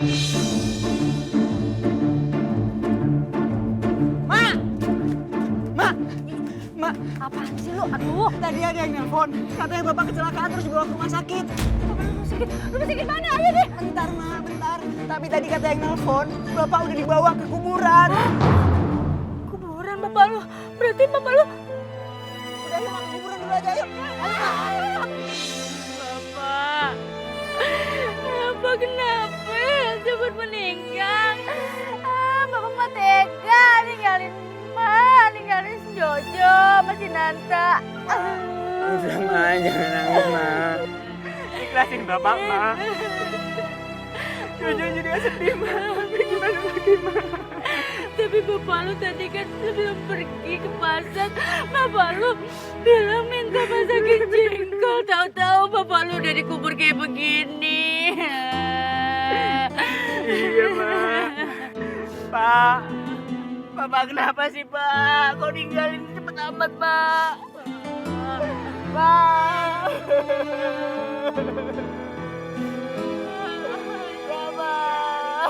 Mak! Mak! Mak! Apaan sih lu? Aduh. Tadi ada yang nelpon. Katanya bapak kecelakaan terus dibawa ke rumah sakit. Rumah sakit mana? Ayo deh. Bentar, Mak, bentar. Tapi tadi kata yang nelpon, bapak udah dibawa ke kuburan. Kuburan bapak lu. Berarti bapak lu... Udah, yuk, Mak, ke kuburan dulu aja, yuk. Ayo, Mak. Bapak. Bapak kenapa cepet meninggal? Bapak mah tega ninggalin ninggalin si Jojo sama si Nanta. Udah, Ma, jangan nangis, Ma. Ikhlasin bapak, Ma. Jojo jadi sedih, Ma. Gimana lagi, Ma? Tapi bapak lu tadi kan sebelum pergi ke pasar, bapak lu bilang minta masakin jengkol. Tahu-tahu bapak lu udah dikubur kayak begini. Iya, Ma. Pak. Bapak kenapa sih, Pak? Kok ninggalin cepet amat, Pak? Pak. Ya, Pak.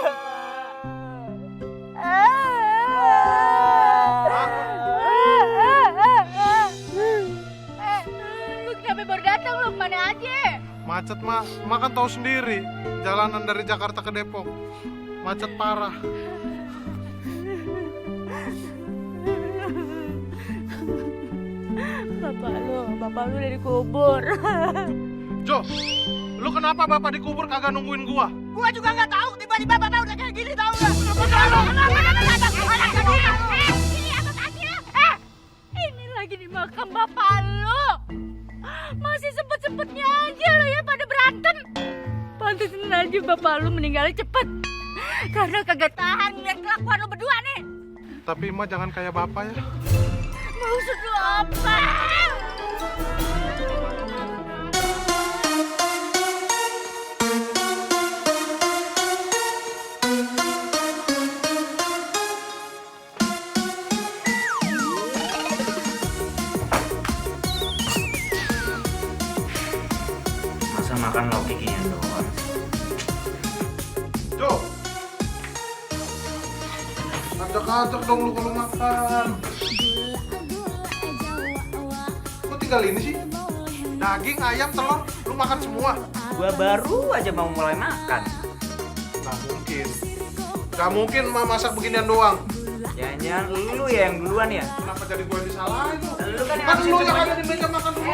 Lu kenapa baru datang lu? Mana aja? Macet, Mak. Mak kan tahu sendiri. Jalanan dari Jakarta ke Depok. Macet parah. Bapak lu udah dikubur. Jo, lu kenapa bapak dikubur kagak nungguin gua? Gua juga nggak tahu. Tiba-tiba bapak udah kayak gini, tahu nggak? Ini lagi di makam bapak lu. Masih sempet-sempetnya aja lu ya pada berantem. Pantesan aja bapak lu meninggalnya cepet. Karena kagak tahan ngeliat kelakuan lu berdua nih. Tapi Emak jangan kayak bapak ya. Maksud lu apa? Masa makan lauk ginian doang? Jo, ajak-ajak dong lu kalau makan. Kok tinggal ini sih? Daging, ayam, telur, lu makan semua? Gua baru aja mau mulai makan. Gak mungkin. Gak mungkin Emak masak beginian doang. Jangan-jangan lu ya yang duluan ya? Kenapa jadi gua yang disalahin lu? Lu kan yang Kan habisin lu yang semuanya. ada di meja makan dulu.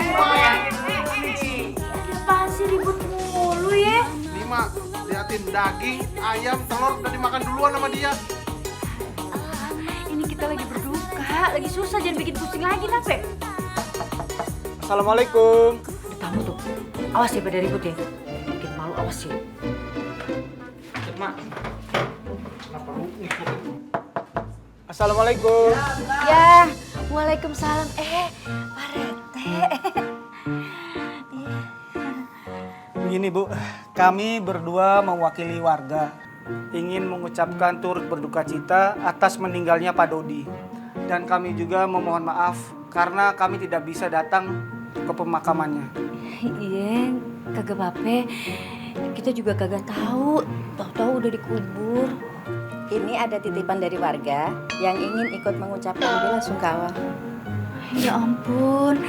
Apaan sih ribut mulu ya? Nih Mak, liatin daging, ayam, telur udah dimakan duluan sama dia. Ini kita lagi berduka, lagi susah, jangan bikin pusing lagi, Nape. Assalamualaikum. Ada tamu tuh, awas ya pada ribut ya. Bikin malu, awas ya. Cepet, Mak. Kenapa lu ngikut? Assalamualaikum. Ya, waalaikumsalam. Pak Rete. Begini Bu, kami berdua mewakili warga ingin mengucapkan turut berduka cita atas meninggalnya Pak Dodi. Dan kami juga memohon maaf karena kami tidak bisa datang ke pemakamannya. Iya, kagak apa-apa. Kita juga kagak tahu. Tahu-tahu udah dikubur. Ini ada titipan dari warga yang ingin ikut mengucapkan bela sungkawa. Ya ampun,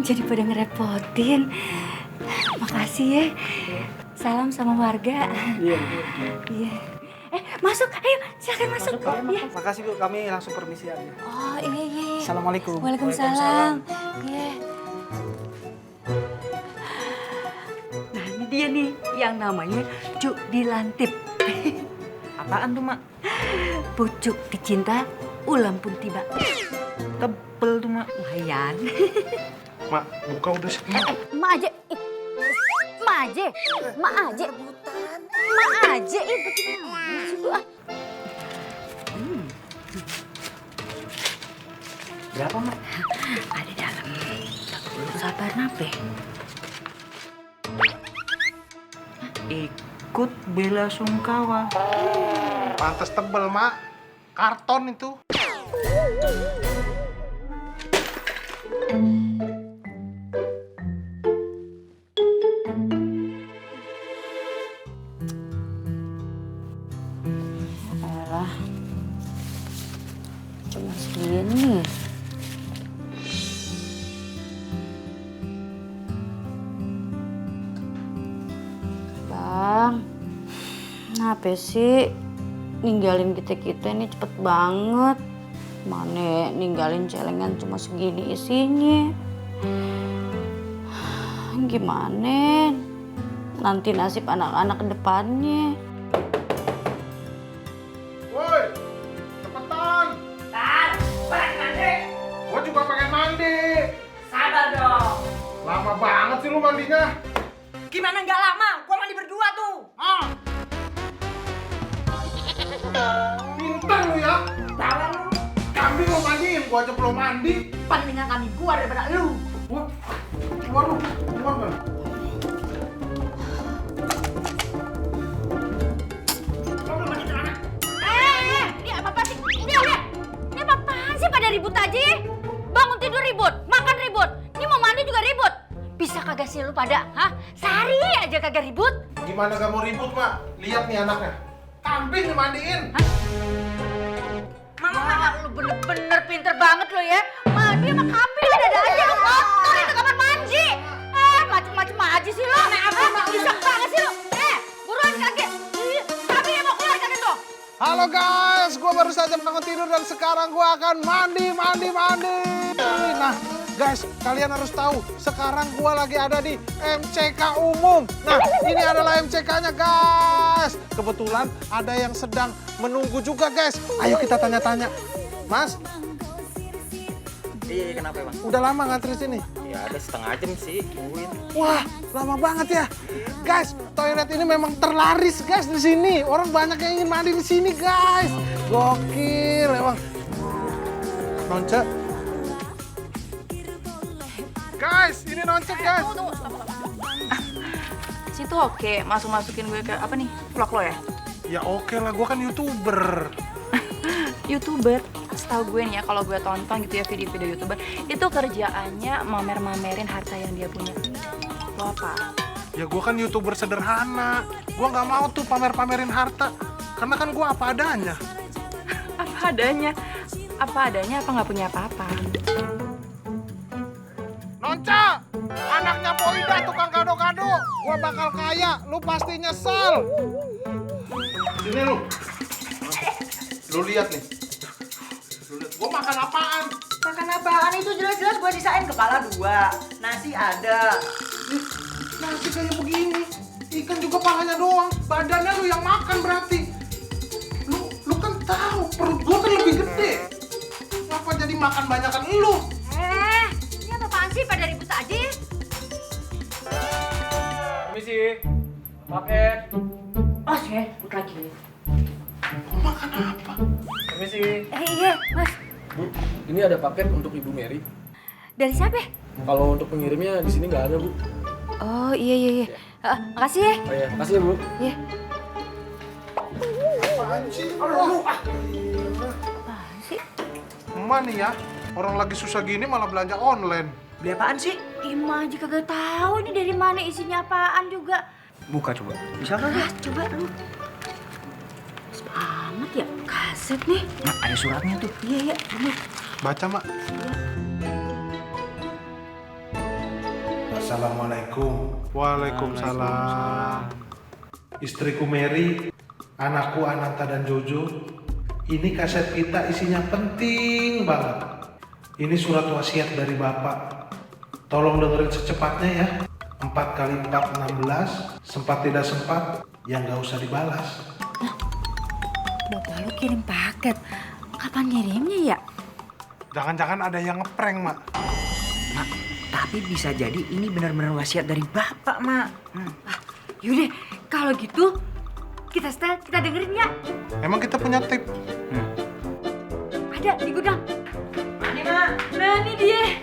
jadi pada ngerepotin. Makasih ya. Salam sama warga. Iya. Iya. Masuk, ayo silakan masuk. Iya. Makasih Bu, kami langsung permisi aja. Oh iya. Assalamualaikum. Waalaikumsalam. Iya. Nah ini dia nih yang namanya Cuk Dilantip. Apaan tuh, Mak? Pucuk dicinta, ulam pun tiba. Tebel tuh, Mak. Lumayan. Mak, buka udah sih. Mak aja. Mak aja. Mak aja. Mak aja. Bagaimana sih lu? Berapa, Mak? Ada di dalam. Belum sabar nape? Ikut bela sungkawa. Pantes tebel, Mak. Karton itu. Cuma segini. Bang, kenapa sih ninggalin kita ini cepet banget? Mana ninggalin celengan cuma segini isinya? Gimana nanti nasib anak-anak ke depannya? Woi, cepetan. Balik mandi. Gua juga pengen mandi. Sabar dong. Lama banget sih lu mandinya. Gimana nggak lama? Gua mandi berdua tuh. Pintar lu ya. Bawa lu. Kambing lu mandiin, gua aja belum mandi. Pendingan kami gua daripada lu. Wah, keluar lu, keluar kan. Ini apa sih? Ini apaan sih pada ribut aja? Bangun tidur ribut, makan ribut, ini mau mandi juga ribut. Bisa kagak sih lu pada, hah? Sehari aja kagak ribut. Gimana gak mau ribut, Mak? Lihat nih anaknya. Kambing dimandiin. Wah, lu bener-bener pinter banget lo ya. Mandi sama kambing ada aja lu kotor itu kamar mandi. Macem-macem aja sih lo. Bisa banget sih lo. Buruan kakek. Kambingnya mau keluar kakek tuh. Halo guys, gua baru saja bangun tidur dan sekarang gua akan mandi. Nah, guys, kalian harus tahu, sekarang gua lagi ada di MCK umum. Nah, ini adalah MCK-nya, guys. Kebetulan ada yang sedang menunggu juga, guys. Ayo kita tanya-tanya. Mas, Iya, kenapa emang? udah lama ngantri sini? Ya ada setengah jam sih, tungguin. Wah, lama banget ya. Guys, toilet ini memang terlaris, guys, di sini. Orang banyak yang ingin mandi di sini, guys. Gokil, emang. Nonce. Guys, ini Nonce, guys. Situ oke, masukin gue ke apa nih, vlog lo ya? Ya oke lah, gue kan YouTuber. YouTuber, setahu gue nih ya, kalau gue tonton gitu ya video-video YouTuber, itu kerjaannya mamer-mamerin harta yang dia punya. Lo apa? Ya gue kan YouTuber sederhana. Gue nggak mau tuh pamer-pamerin harta. Karena kan gue apa adanya. Apa adanya? Apa adanya apa nggak punya apa-apa? Nonca, anaknya Poida tukang gado-gado. Gua bakal kaya, lu pasti nyesel. Sini lu. Lu lihat nih. Lu lihat, gua makan apaan? Makan apaan? Itu jelas-jelas gua sisain kepala 2. Nasi ada. Nasi kayak begini. Ikan juga palanya doang. Badannya lu yang makan berarti. Lu kan tahu perut gua kan lebih gede. Kenapa jadi makan banyakan lu? Ini apaan sih pada ribut aja? Permisi, paket. Oh, saya ribut lagi. Makan apa? Permisi. Iya, Mas. Bu, ini ada paket untuk Ibu Mary. Dari siapa? Kalau untuk pengirimnya di sini nggak ada, Bu. Oh, iya. Makasih ya. Oh ya, makasih ya, Bu. Iya. Apaan sih? Apaan sih? Emak nih ya, orang lagi susah gini malah belanja online. Beli apaan sih? Ima aja kagak tahu ini dari mana isinya apaan juga. Buka coba. Bisa kagak? Coba lu. Amat ya, kaset nih. Mak, ada suratnya tuh. Iya, bener. Baca, Mak. Assalamualaikum. Waalaikumsalam. Istriku Mary, anakku Ananta dan Jojo. Ini kaset kita isinya penting banget. Ini surat wasiat dari Bapak. Tolong dengerin secepatnya ya. 4 kali 4, 16. Sempat tidak sempat, yang gak usah dibalas. Bapak lu kirim paket. Kapan ngirimnya ya? Jangan-jangan ada yang ngeprank, Mak. Mak, tapi bisa jadi ini benar-benar wasiat dari bapak, Mak. Yaudah, kalau gitu kita setel, kita dengerin ya. Emang kita punya tip? Ada di gudang. Ini, Mak. Nah, ini dia.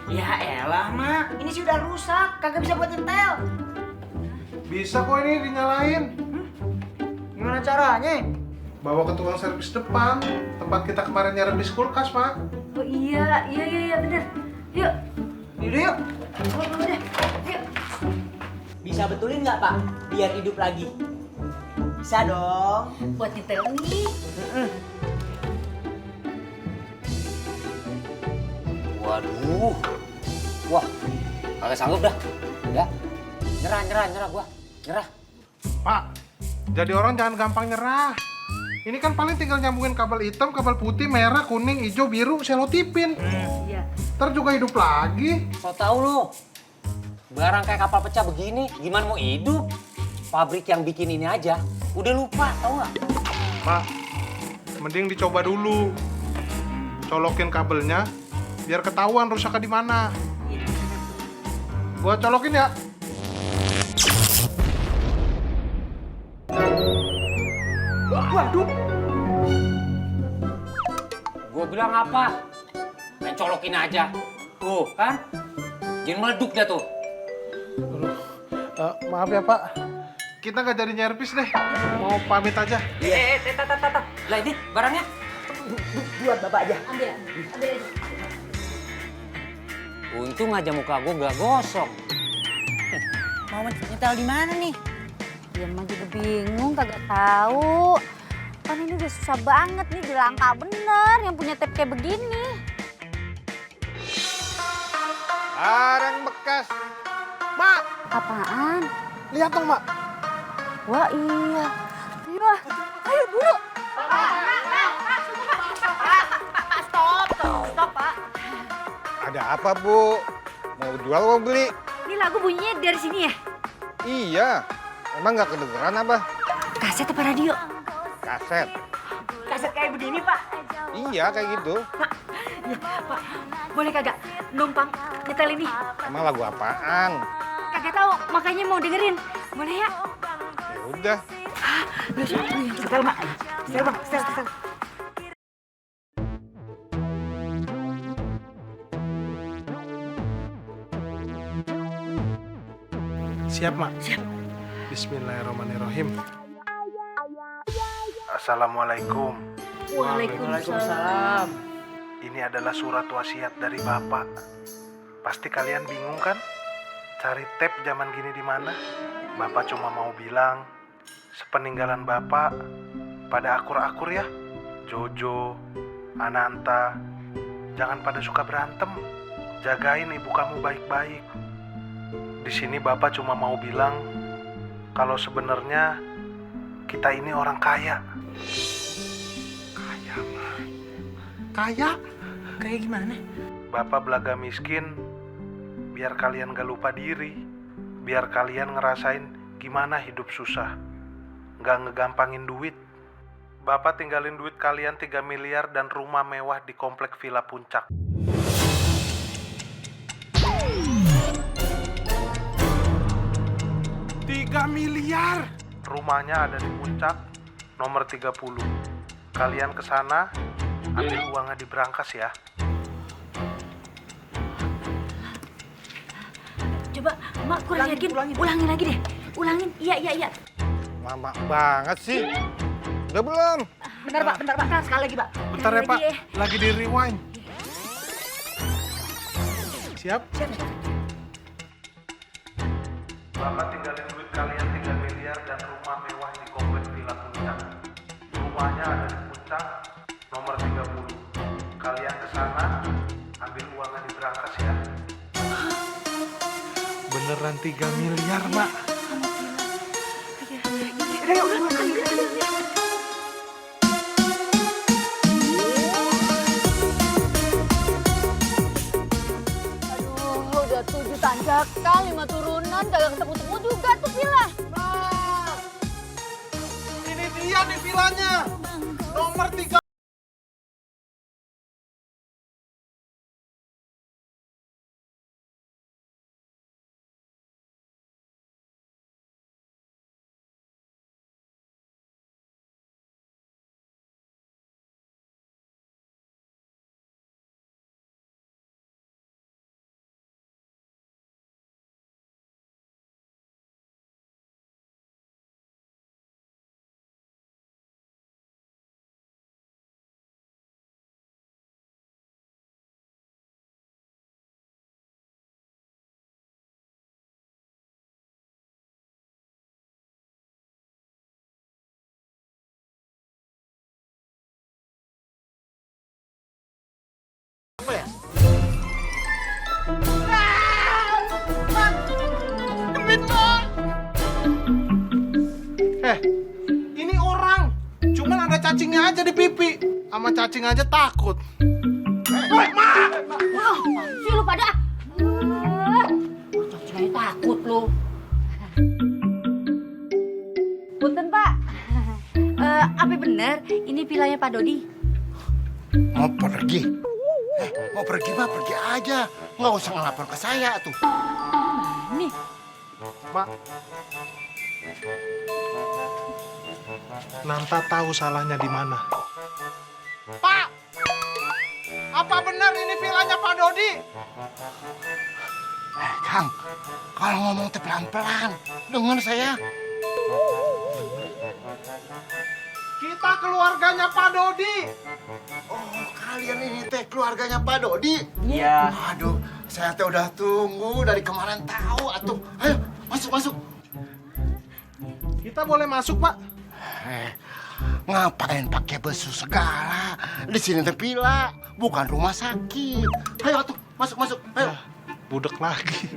Ya elah, Mak. Ini sih udah rusak. Kagak bisa buat nyetel. Bisa kok ini dinyalain. Gimana caranya? Bawa ke tukang servis depan, tempat kita kemarin nyervis kulkas, Pak. Oh iya, bener. Yuk. Yaudah yuk. Oh, udah. Yuk. Bisa betulin nggak Pak? Biar hidup lagi. Bisa dong. Buat nyetel nih. Waduh. Wah, kagak sanggup dah. Ya. Nyerah gua. Nyerah. Pak, jadi orang jangan gampang nyerah. Ini kan paling tinggal nyambungin kabel hitam, kabel putih, merah, kuning, hijau, biru, selotipin. Iya. Ntar juga hidup lagi. So tau lu. Barang kayak kapal pecah begini, gimana mau hidup? Pabrik yang bikin ini aja, udah lupa, tau nggak? Pak, mending dicoba dulu. Colokin kabelnya, biar ketahuan rusaknya di mana. Gua colokin ya. Waduh. Gua bilang apa? Main colokin aja. Tuh, kan? Jangan meleduk dah tuh. Maaf ya Pak, kita nggak jadi nyervis deh. Mau pamit aja. Tat. Lah ini barangnya. Buat Bapak aja. Ambil aja. Untung aja muka gua nggak gosong. Mau nyetel di mana nih? Ya mah juga bingung, kagak tahu. Kan ini udah susah banget nih, udah langka bener yang punya tap kayak begini. Barang bekas. Mak, Apaan? lihat dong Mak. Wah iya. Iya, ayo dulu. Stop, Pak. Ada apa, Bu? Mau jual mau beli? Ini lagu bunyinya dari sini ya? Iya. Emang nggak kedengeran apa? Kaset apa radio? Kaset. Kaset kayak begini, Pak. Iya, kayak gitu. Ya, Pak, boleh kagak numpang nyetel ini? Emang lagu apaan? Kagak tahu, makanya mau dengerin. Boleh ya? Ya udah. Setel, Pak. Setel, Bang. Setel. Siap Mak? Siap. Bismillahirrahmanirrahim. Assalamualaikum. Waalaikumsalam. Ini adalah surat wasiat dari Bapak. Pasti kalian bingung kan? Cari tape zaman gini di mana? Bapak cuma mau bilang, sepeninggalan Bapak, pada akur-akur ya. Jojo, Ananta, jangan pada suka berantem. Jagain ibu kamu baik-baik. Di sini Bapak cuma mau bilang, kalau sebenarnya kita ini orang kaya. Kaya mah? Kaya? Kayak gimana? Bapak belaga miskin, biar kalian gak lupa diri. Biar kalian ngerasain gimana hidup susah. Gak ngegampangin duit. Bapak tinggalin duit kalian 3 miliar dan rumah mewah di komplek Villa Puncak. miliar. Rumahnya ada di Puncak, nomor 30. Kalian ke sana, ambil uangnya di berangkas ya. Coba, Mak kurang yakin. Ulangin lagi deh. Ulangin. Iya. Lama banget sih. Udah belum? Bentar, Pak. Bentar, sekali lagi, Pak. Bentar ya Pak, lagi di rewind. Siap? Bapak tinggalin duit kalian 3 miliar dan rumah mewah di komplek Villa Puncak. Rumahnya ada di Puncak, nomor 30. Kalian ke sana, ambil uangnya di berangkas ya. Beneran 3 miliar, Mak. Aduh, udah 7 tanjakan, 5 turunan, kagak ketemu-temu juga tuh villa. Ini dia nih villanya. Nomor 3. sama cacing aja takut. Sih lu pada. Cacing aja takut lu. Punten Pak. Apa bener ini vilanya Pak Dodi? Mau pergi? Mau pergi mah pergi aja. Nggak usah ngelapor ke saya tuh. Nih. Mak, Nanta tahu salahnya di mana. Pak! Apa benar ini vilanya Pak Dodi? Kang, kalau ngomong teh pelan-pelan. Dengar saya. Kita keluarganya Pak Dodi. Oh, kalian ini teh keluarganya Pak Dodi? Iya. Aduh, saya teh udah tunggu dari kemarin tahu atuh. Ayo, masuk. Kita boleh masuk, Pak? Ngapain pakai besu segala? Di sini teh villa, bukan rumah sakit. Ayo atuh, masuk. Ayo. Budek lagi.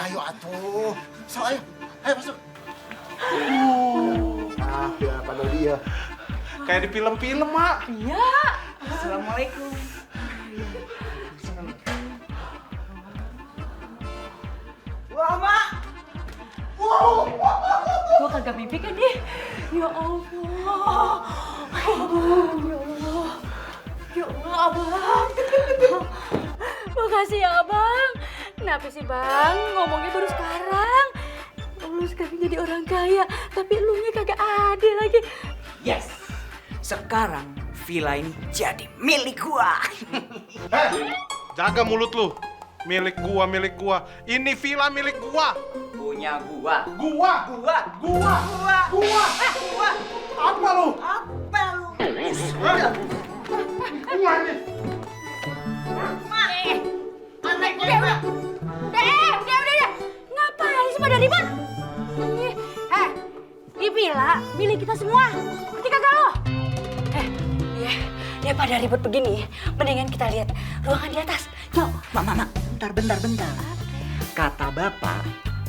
Ayo atuh. So, ayo masuk. Ya, Pak Dodi ya. Kayak di film-film, Mak. Iya. Assalamualaikum. Wah, Mak. Gua kagak mimpi kan nih. Ya Allah. Ya Allah, Abang. Makasih ya, Abang. Kenapa sih, Bang? Ngomongnya baru sekarang. Lu sekarang jadi orang kaya, tapi elunya kagak ada lagi. Yes. Sekarang villa ini jadi milik gua. Jaga mulut lu. Milik gua. Ini villa milik gua. Punya gua. Gua. Apa lu? Gua nih. Udah. Ngapain sih pada ribut? Ini villa milik kita semua. Ngerti kagak lo? Daripada ribut begini, mendingan kita lihat ruangan di atas. Yuk. Mak, bentar. Kata bapak,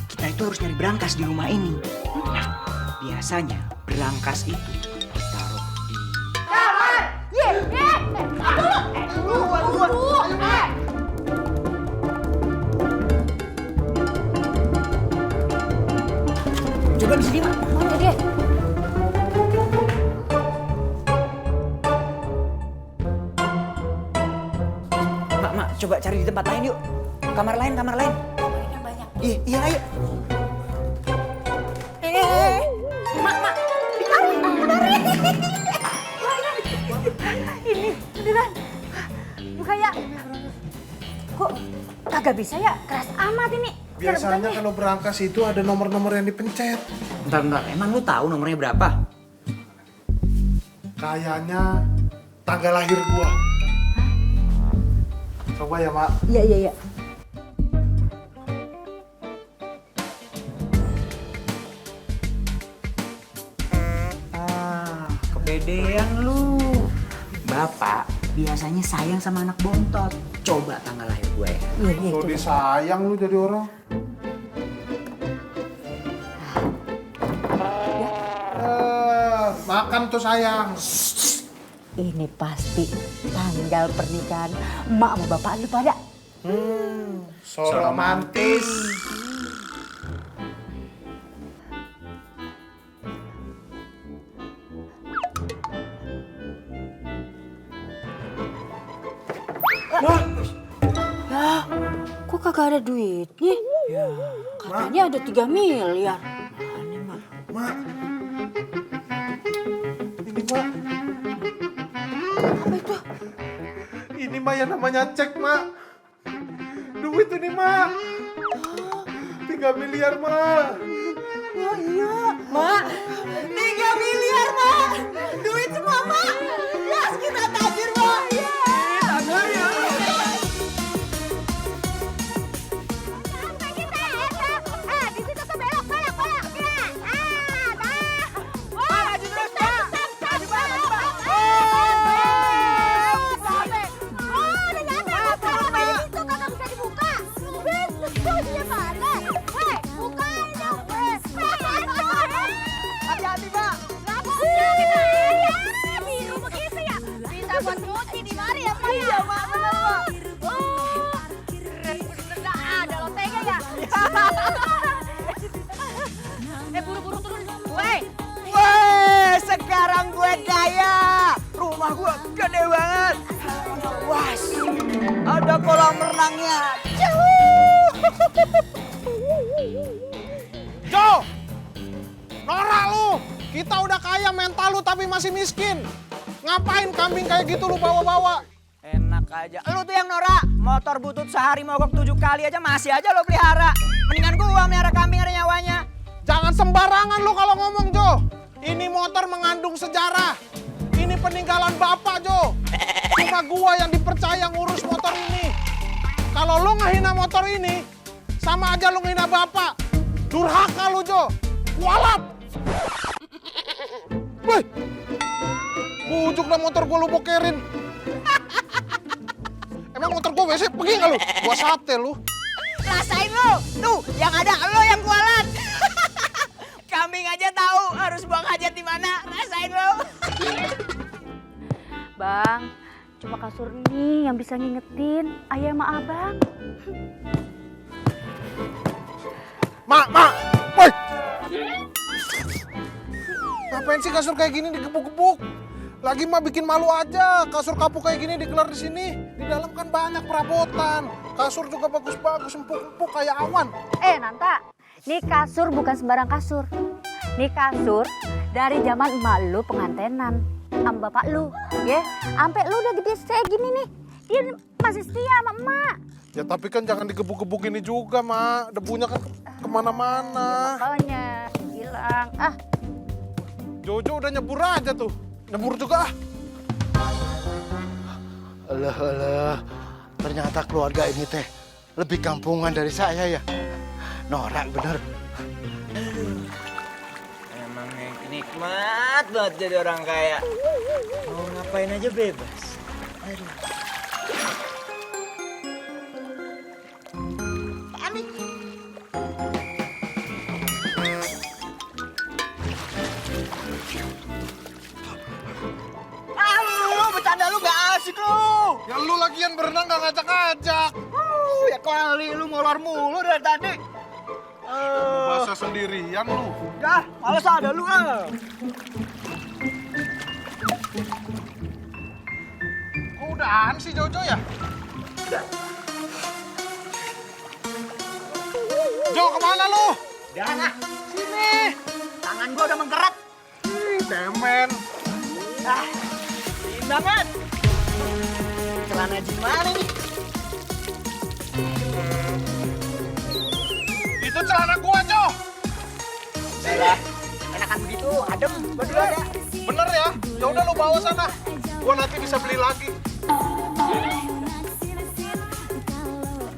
kita itu harus nyari berangkas di rumah ini. Nah, biasanya berangkas itu ditaruh di... Kamar! Coba di sini, Mak. Deh. Mak, coba cari di tempat lain yuk. Kamar lain. Yang banyak. Iya, ayo. Mak. Ini beneran. Kayak kok kagak bisa ya? Keras amat ini. Biasanya kalau berangkas itu ada nomor-nomor yang dipencet. Bentar. Emang lu tahu nomornya berapa? Kayaknya tanggal lahir gua. Coba ya, Mak. Iya. Kepedean lu. Bapak biasanya sayang sama anak bontot. Coba tanggal lahir gue ya. Tuh disayang lu jadi orang. Makan tuh sayang. Ini pasti tanggal pernikahan emak sama bapak lu pada. So romantis. Ya, kok kagak ada duitnya? Ya, katanya ada 3 miliar. Mak. Ini, Mak. Apa itu? Ini mah yang namanya cek, Mak. Duit ini, Mak. 3 miliar, Mak. Oh iya, Mak. 3 miliar, Mak. Duit semua, Mak. Yes, kita tajir, Mak. Tajir ya. Di situ tuh belok. Maju terus, Mak. Maju, udah nyampe. Pintu kagak bisa dibuka. Pintunya mana? Bukain dong. Hati-hati, Mbak. Biru begitu. Ada kolam renangnya. Jo! Norak lu! Kita udah kaya, mental lu tapi masih miskin. Ngapain kambing kayak gitu lu bawa-bawa? Enak aja. Lu tuh yang norak. Motor butut sehari mogok 7 kali aja masih aja lo pelihara. Mendingan gua melihara kambing ada nyawanya. Jangan sembarangan lu kalau ngomong, Jo. Ini motor mengandung sejarah. Ini peninggalan bapak, Jo. Cuma gua yang dipercaya ngurus motor ini. Kalau lu ngehina motor ini, sama aja lu ngehina bapak. Durhaka lu, Jo. Kualat. Wih. Bujuk dah motor gua lu bokerin. Emang motor gua WC pergi nggak lu? Gua sate lu. Rasain lu. Tuh, yang ada lo yang kualat. Kambing aja tahu harus buang hajat di mana. Rasain lu. Bang, cuma kasur ini yang bisa ngingetin ayah sama abang. Mak. Woi. Ngapain sih kasur kayak gini digebuk-gebuk? Lagi mah bikin malu aja. Kasur kapuk kayak gini digelar di sini. Di dalam kan banyak perabotan. Kasur juga bagus-bagus, empuk-empuk kayak awan. Nanta, nih kasur bukan sembarang kasur. Nih kasur dari zaman emak lu pengantenan sama bapak lu, ya. Sampai lu udah gede kayak gini nih, dia masih setia sama emak. Ya tapi kan jangan digebuk-gebuk ini juga, Mak. Debunya kan kemana-mana. Makanya bilang, Jojo udah nyebur aja tuh. Nyebur juga ah. Alah, ternyata keluarga ini teh lebih kampungan dari saya ya. Norak bener. Emang nikmat banget jadi orang kaya. Mau ngapain aja bebas. Aduh. Ani. Lu bercanda lu gak asik lu. Ya lu lagian berenang gak ngajak-ngajak. Ya kali lu ngolor mulu dari tadi. Basah sendirian lu. Dah, males ada lu ah. Kok udahan sih Jojo ya? Jo, kemana lu? Jangan ah. Sini. Tangan gua udah mengkerat. Demen. Ah, dingin banget. Celana gimana nih? Itu celana gua, Jo. Udah, enakan begitu, adem, berdua ya. Bener ya? Ya udah lu bawa sana. Gua nanti bisa beli lagi.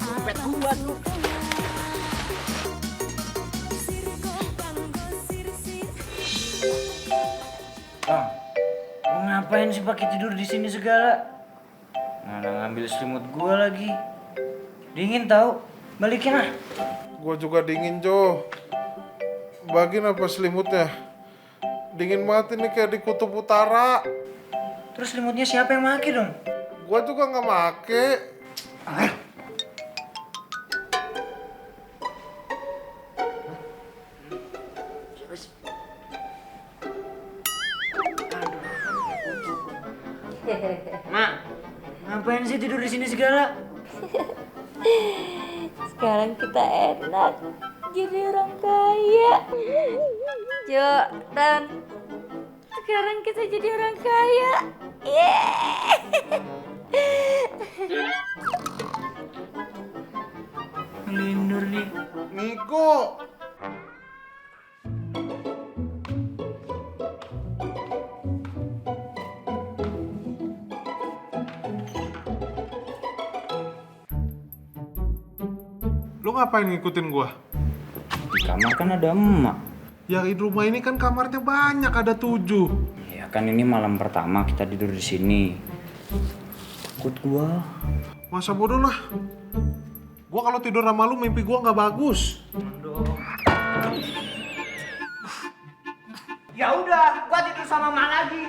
Dompet gua tuh. Bang, lu ngapain sih pakai tidur di sini segala? Mana ngambil selimut gua lagi? Dingin tau? Balikin ah. Gua juga dingin, Jo. Bagiin apa selimutnya? Dingin banget ini kayak di kutub utara. Terus selimutnya siapa yang make dong? Gua juga nggak make. Mak, ngapain sih tidur di sini segala? Sekarang kita enak jadi orang kaya. Jo, dan sekarang kita jadi orang kaya. Ngelindur nih. Niko. Lu ngapain ngikutin gua? Di kamar kan ada emak. Ya di rumah ini kan kamarnya banyak, ada 7. Ya kan ini malam pertama kita tidur di sini. Ikut gua. Masa bodoh lah. Gua kalau tidur sama lu mimpi gua nggak bagus. Ya udah, gua tidur sama Mak lagi.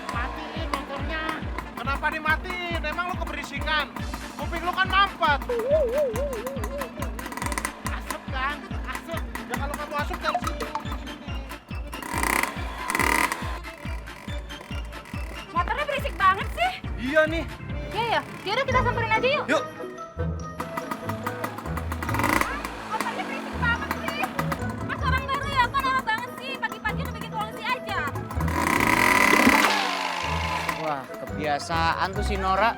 Matiin motornya. lewat. Asap kan? Asap. Ya kalau kamu asap dari situ. Motornya berisik banget sih. Iya nih. Iya ya, yaudah kita samperin aja yuk. Yuk. Motornya berisik banget sih. Mas orang baru ya, kok lama banget sih. Pagi-pagi udah bikin polusi aja. Wah, kebiasaan tuh si Nora.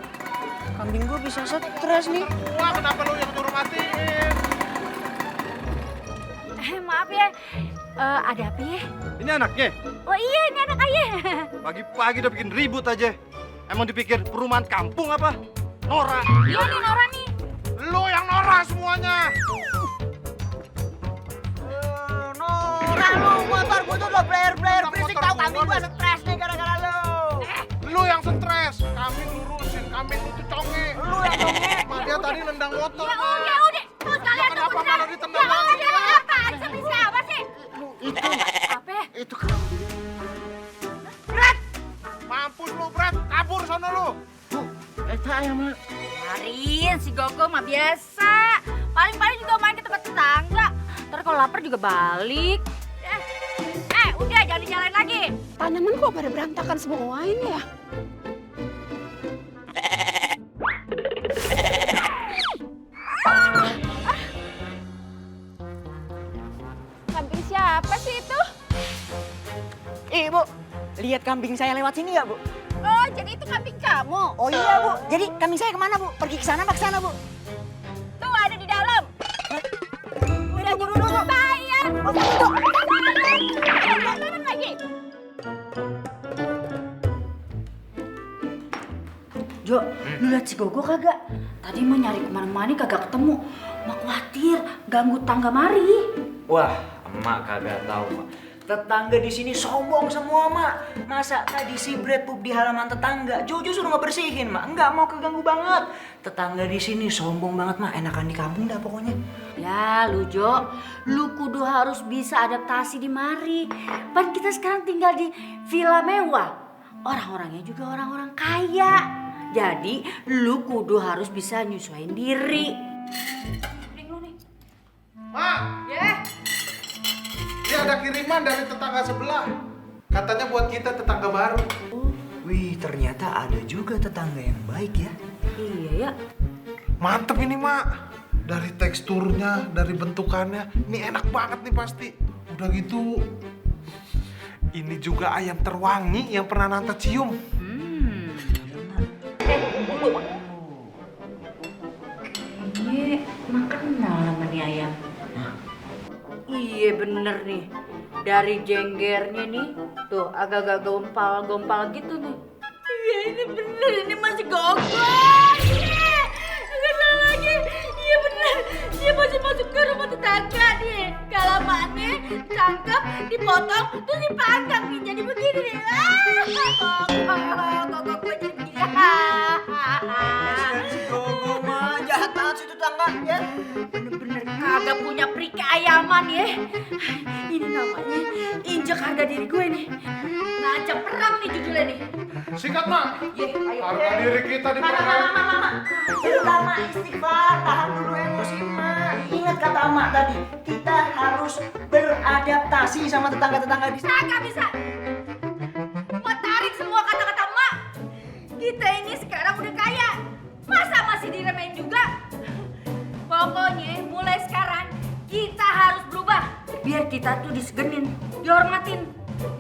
Kambing gue bisa stres nih. Wah, kenapa lu yang suruh matiin? Maaf ya, ada apa ya? Ini anaknya. Oh iya, ini anak ayah. Pagi-pagi udah bikin ribut aja. Emang dipikir perumahan kampung apa? Nora. Iya nih Nora nih. Lu yang norak semuanya. Nora lu, motor gua tuh udah blayer-blayer berisik tau, kambing gua stres nih gara-gara lu. Lu yang stres. Kambing lurusin, kambing lu tuh conge. Lu yang conge. Mak dia tadi nendang motor. Ya udah. Tuh kalian Kenapa tunggu malah sana. ditendang Ya lagi? udah, apa? Sama siapa sih? Itu, Apa? itu kambing. Mampus lu, Brad. Kabur sono lu. Eta ya, Mak. Marin, si Gogo mah biasa. Paling-paling juga main ke tempat tetangga. Ntar kalau lapar juga balik. Udah jangan dinyalain lagi. Tanaman kok pada berantakan semua ini ya? Kambing siapa sih itu? Bu, lihat kambing saya lewat sini ya, Bu? Oh, jadi itu kambing kamu? Oh iya, Bu. Jadi kambing saya kemana, Bu? Pergi ke sana apa ke sana, Bu? Tuh ada di dalam. Udah nyuruh saya. Turun lagi. Jo, lu liat si Gogo kagak? Tadi mah nyari kemana-mana kagak ketemu. Mak khawatir ganggu tangga mari. Wah, emak kagak tahu, Mak. Tetangga di sini sombong semua, Mak. Masa tadi si Brad pup di halaman tetangga, Jojo suruh ngebersihin, Mak. Enggak mau keganggu banget. Tetangga di sini sombong banget, Mak. Enakan di kampung dah pokoknya. Ya lu Jo, lu kudu harus bisa adaptasi di mari. Kan kita sekarang tinggal di villa mewah. Orang-orangnya juga orang-orang kaya. Jadi lu kudu harus bisa nyesuaiin diri. Mak. Ya. Ini ada kiriman dari tetangga sebelah. Katanya buat kita tetangga baru. Wih, ternyata ada juga tetangga yang baik ya. Iya ya. Mantep ini, Mak. Dari teksturnya, dari bentukannya, ini enak banget nih pasti. Udah gitu, ini juga ayam terwangi yang pernah Nanta cium. Iya, mak kenal sama nih ayam. Iya bener nih. Dari jenggernya nih, tuh agak-agak gompal-gompal gitu nih. Iya ini bener, ini masih Gogo. Iya, nggak salah lagi. Iya bener, dia masih masuk ke rumah tetangga nih. Kalamaannya ditangkap, dipotong, terus dipanggang nih. Jadi begini nih. Gogo jadi begini. Gogo mah jahat banget sih tetangga ya. Bener-bener kagak punya peri keayaman ya. Ini namanya injek harga diri gue nih. Ngajak perang nih judulnya nih. Sikat, Mak. Ayo. Harga diri kita di Udah, Mak, istighfar, tahan dulu emosi, Mak. Ingat kata Mak tadi, kita harus beradaptasi sama tetangga-tetangga di sini. Kagak bisa. Mau tarik semua kata-kata mak. Kita ini sekarang udah kaya. Masa masih diremehin juga? Pokoknya mulai sekarang kita harus berubah. Biar kita tuh disegenin, dihormatin.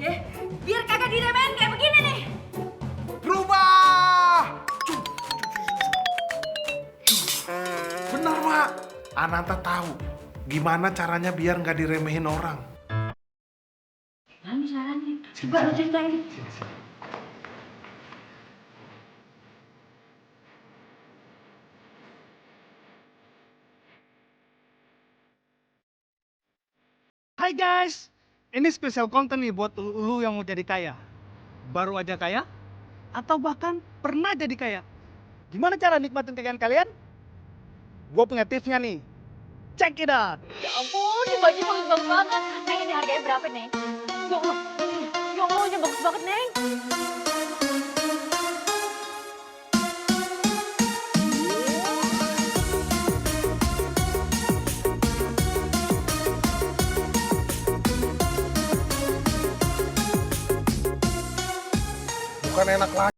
Ya, biar kagak diremehin kayak begini nih. Berubah! Benar, Mak. Ananta tahu gimana caranya biar nggak diremehin orang. Gimana caranya? Coba lu ceritain. Hai guys, ini spesial konten nih buat lu yang mau jadi kaya. Baru aja kaya, atau bahkan pernah jadi kaya. Gimana cara nikmatin kekayaan kalian? Gue punya tipsnya nih. Check it out. Ya ampun, ini baju bagus banget. Neng, ini harganya berapa, Neng? Ya Allah, ini bagus banget, Neng. bukan enak lagi.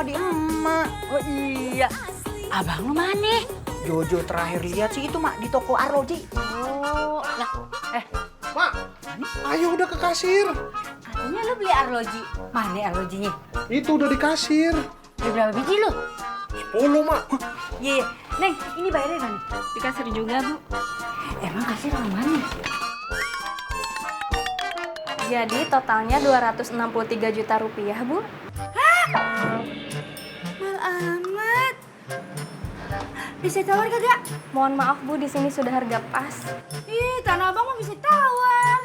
Di emak. Oh iya. Abang lu mana? Jojo terakhir lihat sih itu mak di toko arloji. Oh, nah, Mak, ayo udah ke kasir. katanya lu beli arloji. Mana arlojinya? Itu udah di kasir. Beli berapa biji lu? 10, Mak. Iya, Neng, ini bayarnya kan? Di kasir juga, Bu. Emang kasir yang mana? Jadi totalnya 263 juta rupiah, Bu. Mal amat. Bisa tawar kagak? Mohon maaf, Bu, di sini sudah harga pas. Ih, Tanah Abang mah bisa tawar.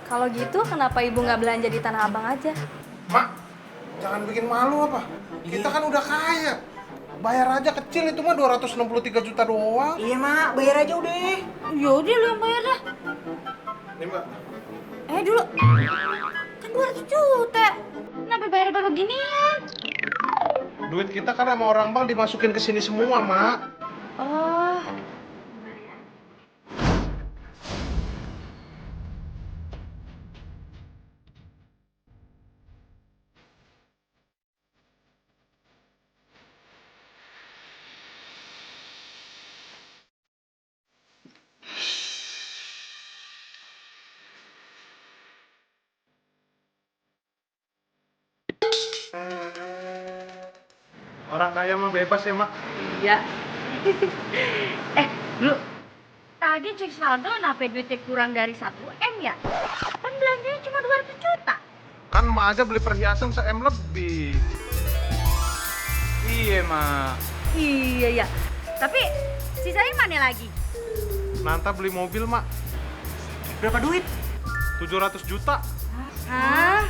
Kalau gitu, kenapa Ibu nggak belanja di Tanah Abang aja? Mak, jangan bikin malu apa. Kita kan udah kaya. Bayar aja kecil itu mah 263 juta doang. Iya mak, bayar aja udah. Yaudah lu yang bayar dah. Nih, Mbak. Dulu. Kan 200 juta. Kenapa bayar baru ginian? Duit kita kan sama orang bank dimasukin ke sini semua, Mak. Oh. Orang kaya mah bebas ya, Mak. Iya. Dulu. Tadi cek saldo kenapa duitnya kurang dari 1 M ya? Kan belanjanya cuma 200 juta. Kan Mak aja beli perhiasan se-M lebih. Iya mak. Iya ya. Tapi sisanya mana lagi? Nanta beli mobil, Mak. Berapa duit? 700 juta. Hah?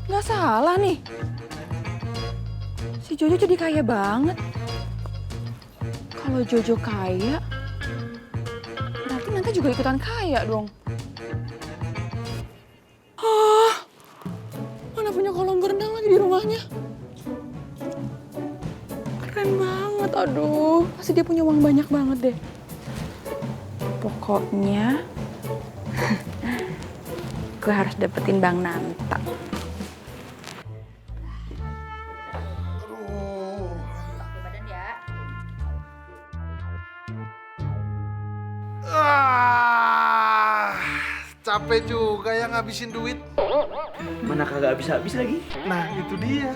Nggak salah nih. Si Jojo jadi kaya banget. Kalau Jojo kaya, berarti Nanta juga ikutan kaya dong. Mana punya kolam berenang lagi di rumahnya. Keren banget, aduh. Pasti dia punya uang banyak banget deh. Pokoknya, gue harus dapetin Bang Nanta. Capek juga ya ngabisin duit. Mana kagak habis-habis lagi. Nah, itu dia.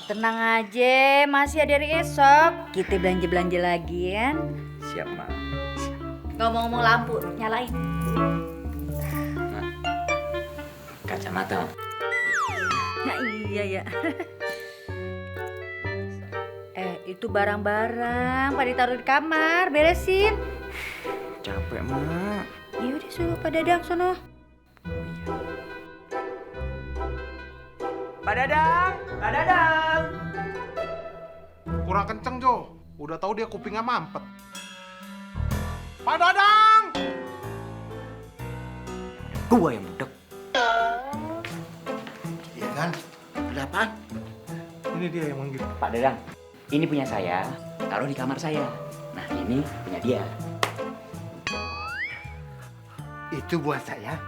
Tenang aja, masih ada hari esok. Kita belanja-belanja lagi kan? Siap, Mak. Ngomong-ngomong lampu, nyalain. Kacamata, Mak. Nah iya ya. Itu barang-barang pada ditaruh di kamar, beresin. Capek, Mak. Ya udah suruh Pak Dadang sono. Pak Dadang, Pak Dadang. Kurang kenceng, Jo. Udah tahu dia kupingnya mampet. Pak Dadang! gua yang budek. Iya kan? Ada apaan? Ini dia yang manggil. Pak Dadang, ini punya saya, taruh di kamar saya. Nah, ini punya dia. Itu buat saya.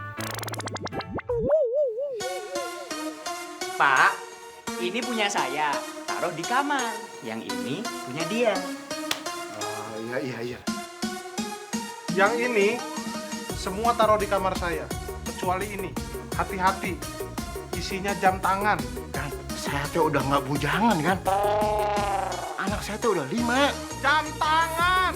Pak, ini punya saya, taruh di kamar. Yang ini punya dia. Iya. Yang ini semua taruh di kamar saya, kecuali ini. Hati-hati, isinya jam tangan. Kan saya tuh udah nggak bujangan kan. Anak saya tuh udah 5. Jam tangan.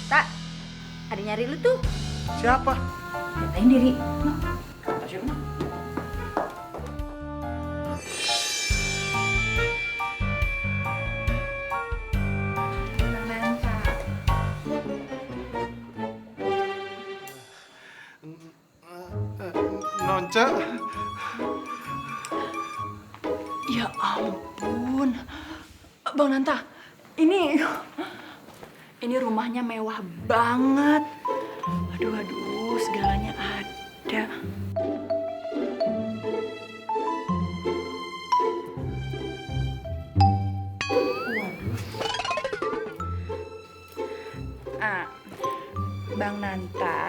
Tak, ada nyari lu tuh. Siapa? Katain diri. Nonce. Ya ampun. Bang Nanta, ini rumahnya mewah banget. Aduh, segalanya ada. Ah, Bang Nanta.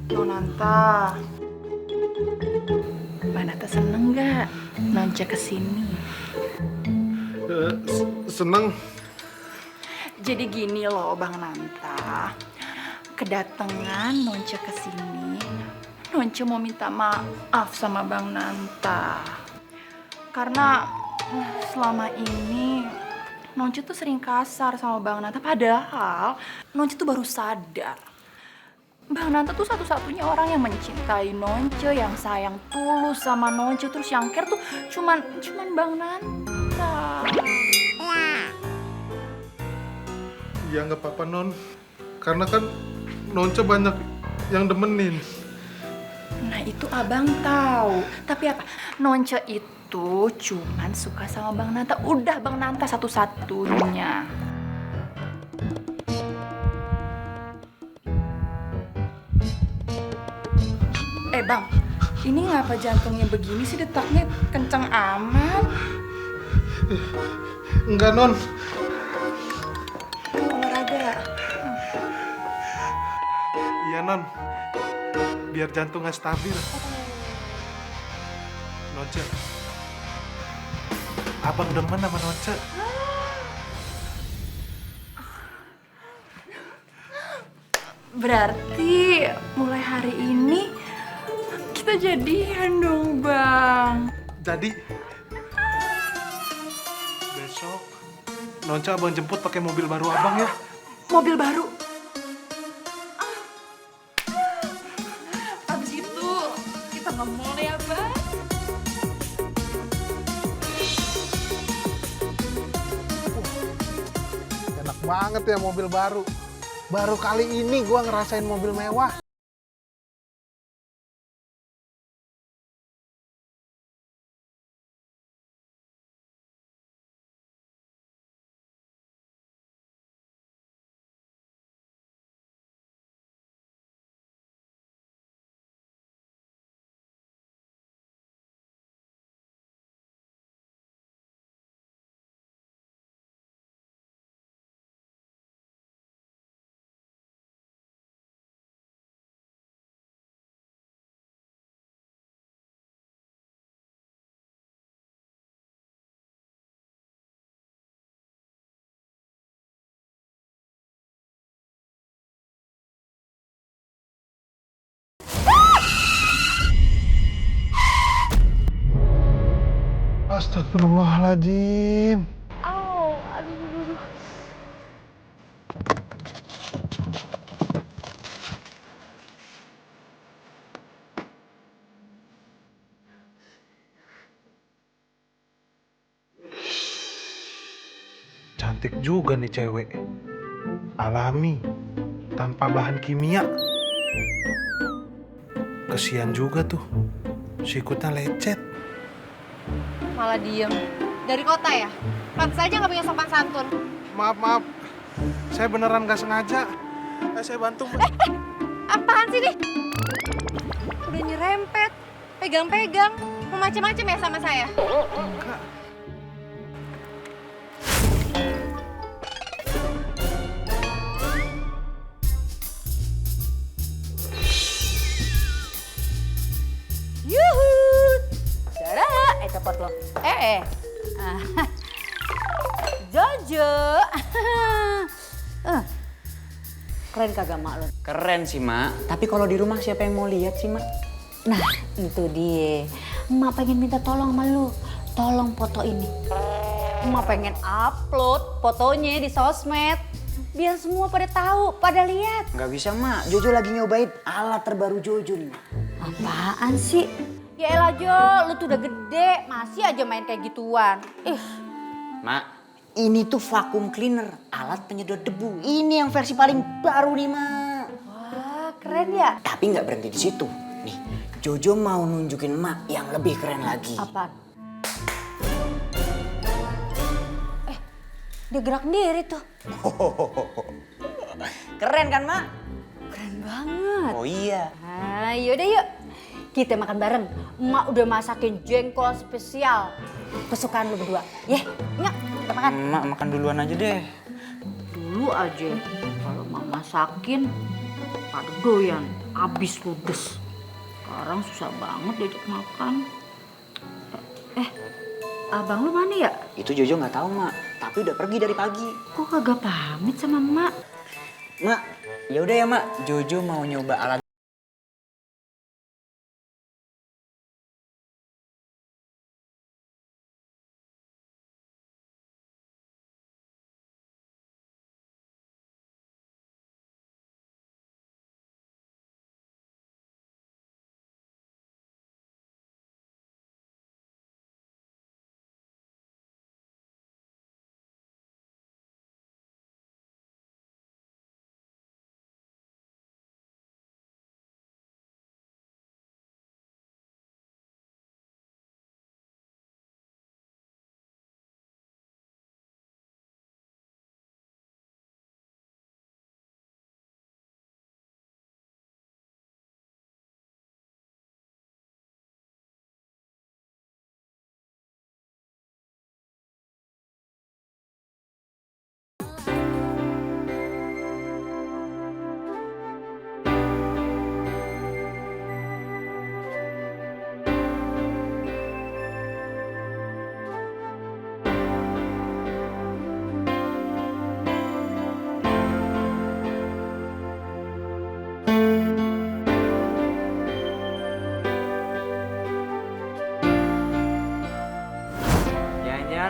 Nonanta. Bang Nanta seneng nggak Nonce kesini? Seneng. Jadi gini loh Bang Nanta, kedatangan Nonce kesini, Nonce mau minta maaf sama Bang Nanta. Karena selama ini Nonce tuh sering kasar sama Bang Nanta, padahal Nonce tuh baru sadar. Bang Nanta tuh satu-satunya orang yang mencintai Nonce, yang sayang tulus sama Nonce, terus yang care tuh cuman Bang Nanta. Ya nggak apa-apa Non, karena kan Nonce banyak yang demenin. Nah itu abang tahu, tapi apa? Nonce itu cuman suka sama Bang Nanta. Udah Bang Nanta satu-satunya. Bang, ini ngapa jantungnya begini sih, detaknya kenceng amat? Enggak Non. Olahraga. Iya Non, biar jantungnya stabil. Nonce, abang demen sama Nonce. Berarti mulai hari ini kita jadian dong Bang. Jadi besok Nonce abang jemput pakai mobil baru abang ya. Mobil baru. Habis itu kita nge-mall ya Bang. Enak banget ya mobil baru. Baru kali ini gua ngerasain mobil mewah. Astagfirullahaladzim. Au, aduh. Cantik juga nih cewek. Alami, tanpa bahan kimia. Kesian juga tuh, sikutnya lecet. Malah diem. Dari kota ya? Pantes aja nggak punya sopan santun. Maaf. Saya beneran gak sengaja. Saya bantu, Mbak. Apaan sih nih? Udah nyerempet, pegang-pegang, mau macem-macem ya sama saya? Enggak. Yuhu. Dara, telepon lo. Ah. Jojo. Keren kagak mak lo? Keren sih, Mak. Tapi kalau di rumah siapa yang mau lihat sih, Mak? Nah, itu dia. Emak pengen minta tolong sama lu. Tolong foto ini. Emak pengen upload fotonya di sosmed. Biar semua pada tahu, pada lihat. Nggak bisa, Mak. Jojo lagi nyobain alat terbaru Jojo nih, Mak. Apaan sih? Ya elah Jo, lu tuh udah gede, masih aja main kayak gituan. Mak, ini tuh vacuum cleaner, alat penyedot debu. Ini yang versi paling baru nih, Mak. Wah, keren ya? Tapi nggak berhenti di situ. Nih, Jojo mau nunjukin Mak yang lebih keren lagi. Apaan? Dia gerak sendiri tuh. Keren kan, Mak? Keren banget. Oh iya. Nah, yaudah yuk. Kita makan bareng. Emak udah masakin jengkol spesial. Kesukaan lu berdua. Yeh, yuk kita makan. Mak makan duluan aja deh. Dulu aja. Kalau emak masakin, pada doyan. Abis ludes. Sekarang susah banget diajak makan. Abang lu mana ya? Itu Jojo nggak tahu, Mak. Tapi udah pergi dari pagi. Kok kagak pamit sama emak? Mak, ya udah ya, Mak. Jojo mau nyoba alat.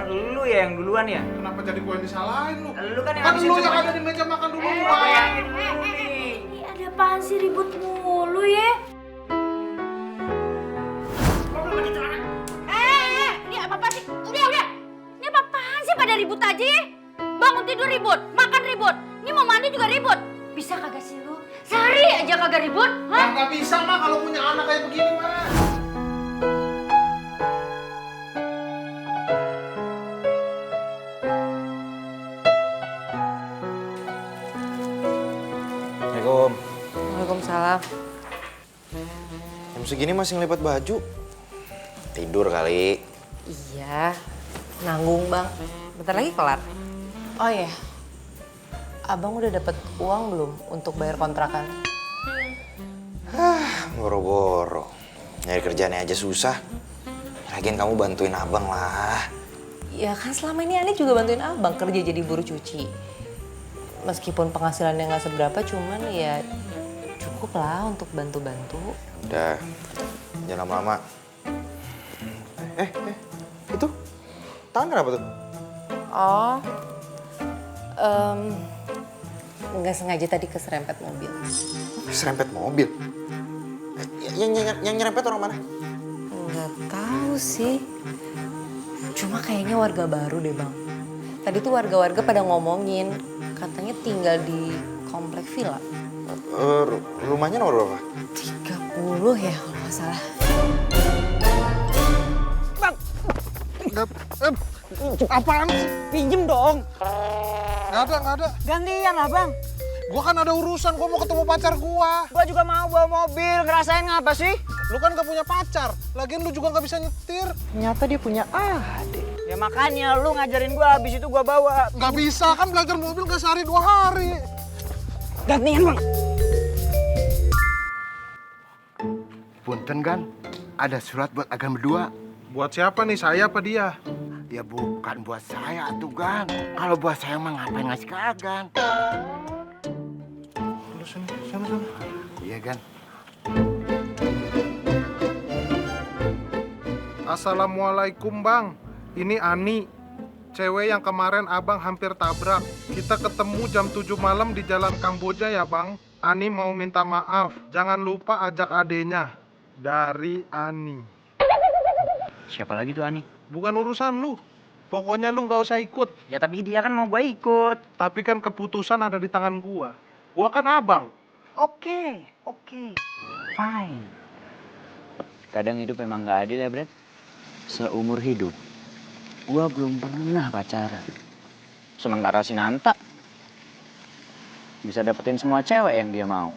Lu ya yang duluan ya? Kenapa jadi gue yang disalahin lu? Lu kan yang Kan habisin lu yang semuanya. ada di meja makan dulu. Bayangin dulu nih. Ini ada apaan sih ribut mulu ya? Ini apa sih? Udah. Ini apa-apaan sih pada ribut aja ya? Bangun tidur ribut, makan ribut. Ini mau mandi juga ribut. Bisa kagak sih lu? Sehari aja kagak ribut? Hah? Nggak bisa, Mak, kalau punya anak kayak begini, Mak. Assalamualaikum. Waalaikumsalam. Jam segini masih ngelipat baju? Tidur kali. Iya, nanggung bang. Bentar lagi kelar. Oh iya, abang udah dapet uang belum untuk bayar kontrakan? Boro-boro. Nyari kerjaannya aja susah. Lagian kamu bantuin abang lah. Ya kan selama ini Ani juga bantuin abang kerja jadi buruh cuci. Meskipun penghasilannya nggak seberapa, cuman ya cukup lah untuk bantu-bantu. Udah, jangan lama-lama. Itu Tangan kenapa tuh? Oh, nggak sengaja tadi keserempet mobil. Serempet mobil? Yang nyerempet orang mana? Nggak tahu sih. Cuma kayaknya warga baru deh bang. Tadi tuh warga-warga pada ngomongin, katanya tinggal di komplek villa. Rumahnya nomor berapa? 30 ya kalau nggak salah. Apaan? Pinjem dong. Nggak ada. Gantian lah bang. Gua kan ada urusan, gua mau ketemu pacar gua. Gua juga mau bawa mobil, ngerasain ngapa sih? Lu kan gak punya pacar, lagian lu juga gak bisa nyetir. Ternyata dia punya adik. Ya makanya lu ngajarin gua, habis itu gua bawa. Gak bisa, kan belajar mobil gak sehari 2 hari. Gantian bang. Punten kan, ada surat buat agan berdua. Buat siapa nih, saya apa dia? Ya bukan buat saya tuh Gan. Kalau buat saya mah ngapain ngasih ke Agan? Lu sana. Iya Gan. Assalamualaikum Bang, ini Ani, cewek yang kemarin abang hampir tabrak. Kita ketemu jam 7 malam di Jalan Kamboja ya Bang. Ani mau minta maaf, jangan lupa ajak adenya. Dari Ani. Siapa lagi tuh Ani? Bukan urusan lu, pokoknya lu gak usah ikut. Ya tapi dia kan mau gua ikut. Tapi kan keputusan ada di tangan gua kan abang. Oke. Fine. Kadang hidup memang gak adil ya, Brad. Seumur hidup, gua belum pernah pacaran. Sementara si Nanta bisa dapetin semua cewek yang dia mau.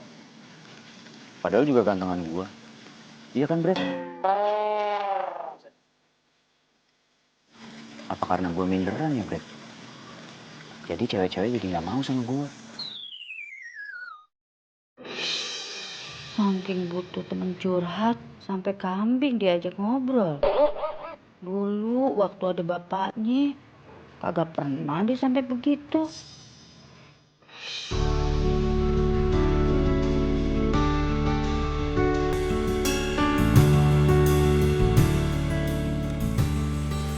Padahal juga gantengan gua. Iya kan, Brad? Apa karena gua minderan ya, Brad? Jadi cewek-cewek jadi gak mau sama gua. Saking butuh temen curhat, sampai kambing diajak ngobrol. Dulu waktu ada bapaknya, kagak pernah dia sampai begitu.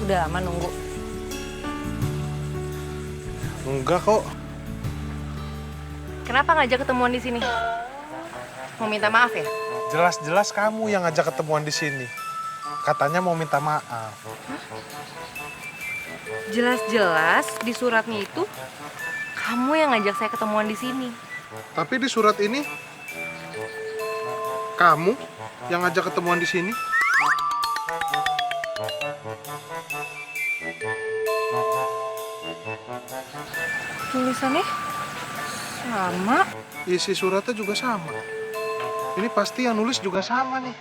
Udah lama nunggu. Enggak kok. Kenapa ngajak ketemuan di sini? Mau minta maaf ya? Jelas-jelas kamu yang ngajak ketemuan di sini. Katanya mau minta maaf. Jelas-jelas di suratnya itu kamu yang ngajak saya ketemuan di sini. Tapi di surat ini kamu yang ngajak ketemuan di sini. Tulisannya sama. Isi suratnya juga sama. Ini pasti yang nulis juga sama nih.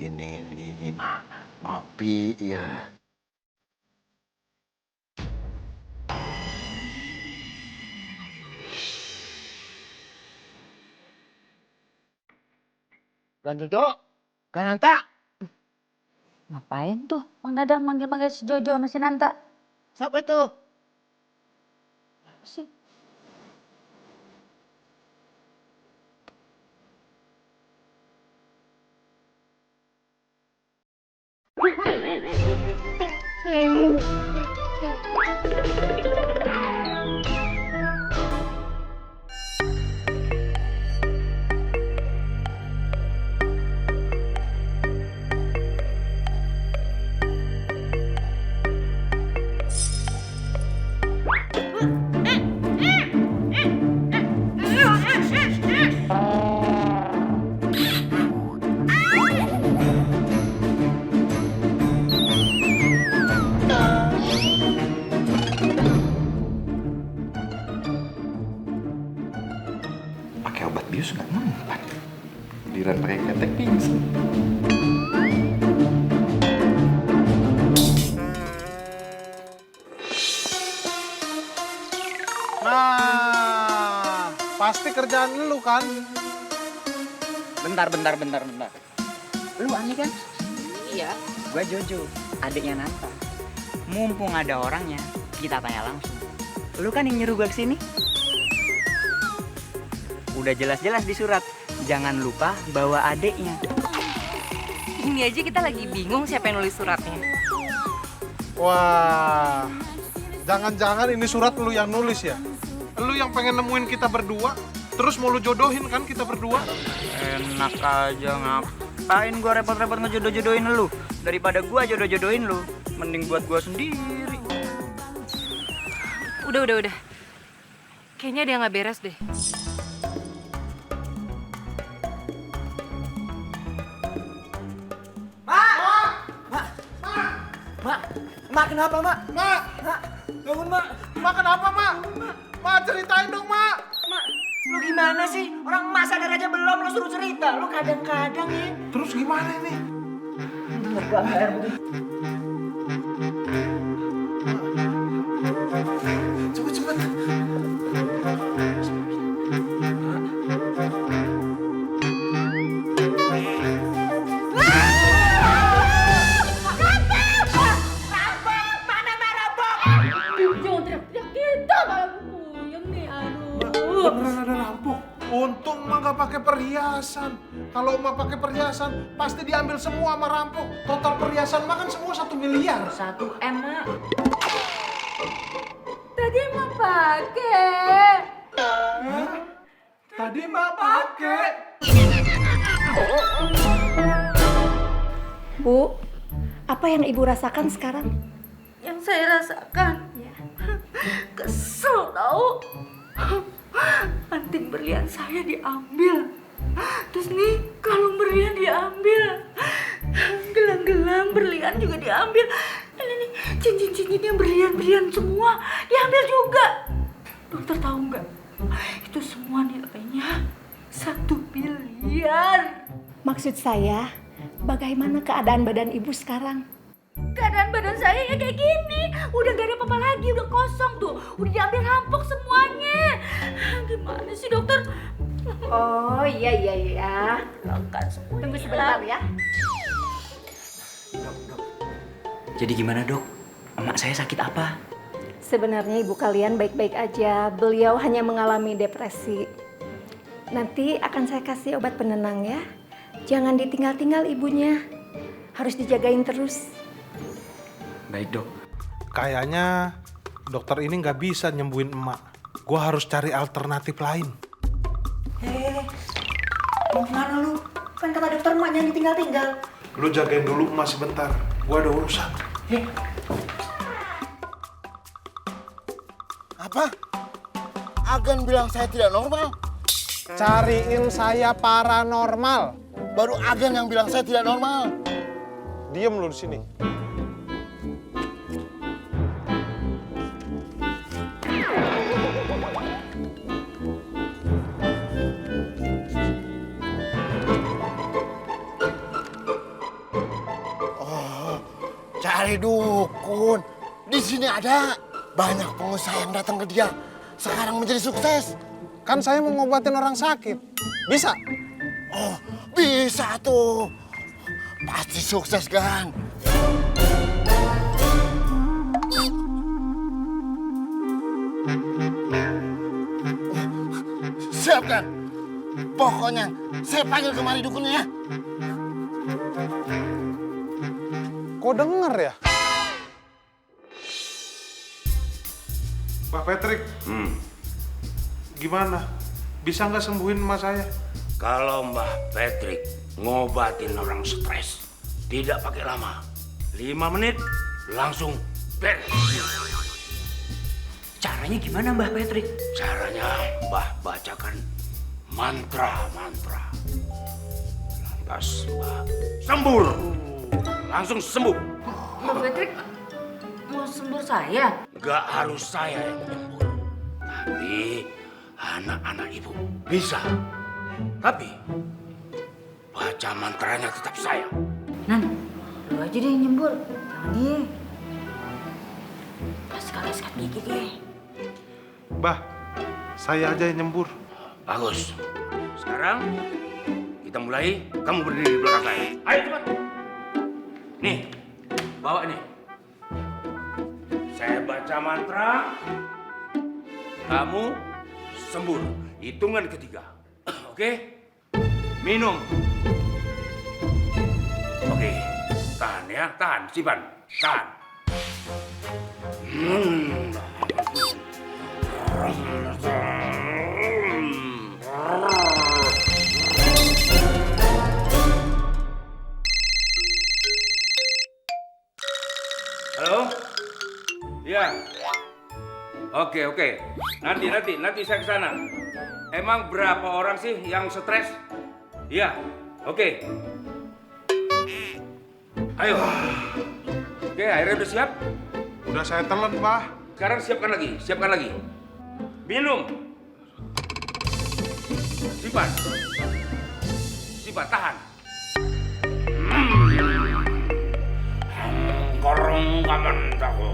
Gini. Ngopi ya. Gananta. Ngapain tuh Mang Dadang manggil-manggil si Jojo sama si Nanta? Siapa itu? Sih. Pakai obat bius nggak mempan. Giliran pakai ketek pingsan. Nah, pasti kerjaan lu kan? Bentar. Lu Ani kan? Iya. Gua Jojo, adiknya Nanta. Mumpung ada orangnya, kita tanya langsung. Lu kan yang nyuruh gua kesini? Udah jelas-jelas di surat. Jangan lupa bawa adeknya. Ini aja kita lagi bingung siapa yang nulis suratnya. Wah, jangan-jangan ini surat lu yang nulis ya? Lu yang pengen nemuin kita berdua, terus mau lu jodohin kan kita berdua? Enak aja, ngapain gua repot-repot ngejodoh-jodohin lu? Daripada gua jodoh-jodohin lu, mending buat gua sendiri. Udah. Kayaknya ada yang nggak beres deh. Mak, kenapa, Mak? Mak! Bangun, Mak. Mak kenapa, Mak? Mak ceritain dong, Mak! Mak, lu gimana sih? Orang Mak sadar aja belum, lu suruh cerita. Lu kadang-kadang ya. Terus gimana ini? Cepet. Jangan teriak-teriak kita, malah puyeng nih, aduh. Beneran ada rampok. Untung Mak gak pakai perhiasan. Kalau Mak pakai perhiasan, pasti diambil semua sama rampok. Total perhiasan Mak kan semua 1 miliar. 1 M, Mak. Tadi emang pakai. Tadi Mak pakai. Bu, apa yang Ibu rasakan sekarang? Yang saya rasakan, kesel tau. Anting berlian saya diambil. Terus nih kalung berlian diambil. Gelang-gelang berlian juga diambil. Ini nih cincin-cincin yang berlian-berlian semua diambil juga. Dokter tahu nggak? Itu semua nilainya 1 miliar. Maksud saya, bagaimana keadaan badan Ibu sekarang? Keadaan badan saya ya kayak gini. Udah gak ada apa-apa lagi, udah kosong tuh. Udah diambil rampok semuanya. Gimana sih dokter? Oh iya. Lengkap semua. Tunggu sebentar ya. Jadi gimana, Dok? Emak saya sakit apa? Sebenarnya ibu kalian baik-baik aja. Beliau hanya mengalami depresi. Nanti akan saya kasih obat penenang ya. Jangan ditinggal-tinggal ibunya. Harus dijagain terus. Baik, Dok. Kayaknya dokter ini nggak bisa nyembuhin emak. Gua harus cari alternatif lain. Mau kemana lu? Kan kata dokter emak jangan ditinggal-tinggal. Lu jagain dulu emak sebentar. Gua ada urusan. Apa? Agan bilang saya tidak normal. Cariin saya paranormal. Baru Agan yang bilang saya tidak normal. Diem lu di sini. Cari dukun. Di sini ada banyak pengusaha yang datang ke dia. Sekarang menjadi sukses. Kan saya mau ngobatin orang sakit. Bisa? Oh, bisa tuh. Pasti sukses kan? Siap kan? Pokoknya saya panggil kemari dukunnya ya. Kok denger ya? Pak Patrick. Gimana? Bisa nggak sembuhin emak saya? Kalau Mbah Patrick ngobatin orang stres, tidak pakai lama. 5 menit langsung beres. Caranya gimana, Mbah Patrick? Caranya Mbah bacakan mantra-mantra. Lantas Mbah sembur. Langsung sembuh. Mbak Patrick mau sembuh saya? Gak harus saya yang menyembuh. Tapi anak-anak ibu bisa. Tapi baca mantranya tetap saya. Nan, lu aja deh yang nyembur. Jangan dia. Pas sekali sikat gigi dia. Bah, saya aja yang nyembur. Bagus. Sekarang kita mulai. Kamu berdiri di belakang saya. Ayo cepat. Nih, bawa nih. Saya baca mantra. Kamu sembur. Hitungan ketiga. oke? Minum. Oke, tahan ya, tahan, simpan, tahan. Halo? Ya. Oke. Nanti saya ke sana. Emang berapa orang sih yang stres? Iya. Oke. Ayo. Oke, airnya udah siap? Udah saya telan, Mbah. Sekarang siapkan lagi. Minum. Simpan, tahan. Korong kaman tahu.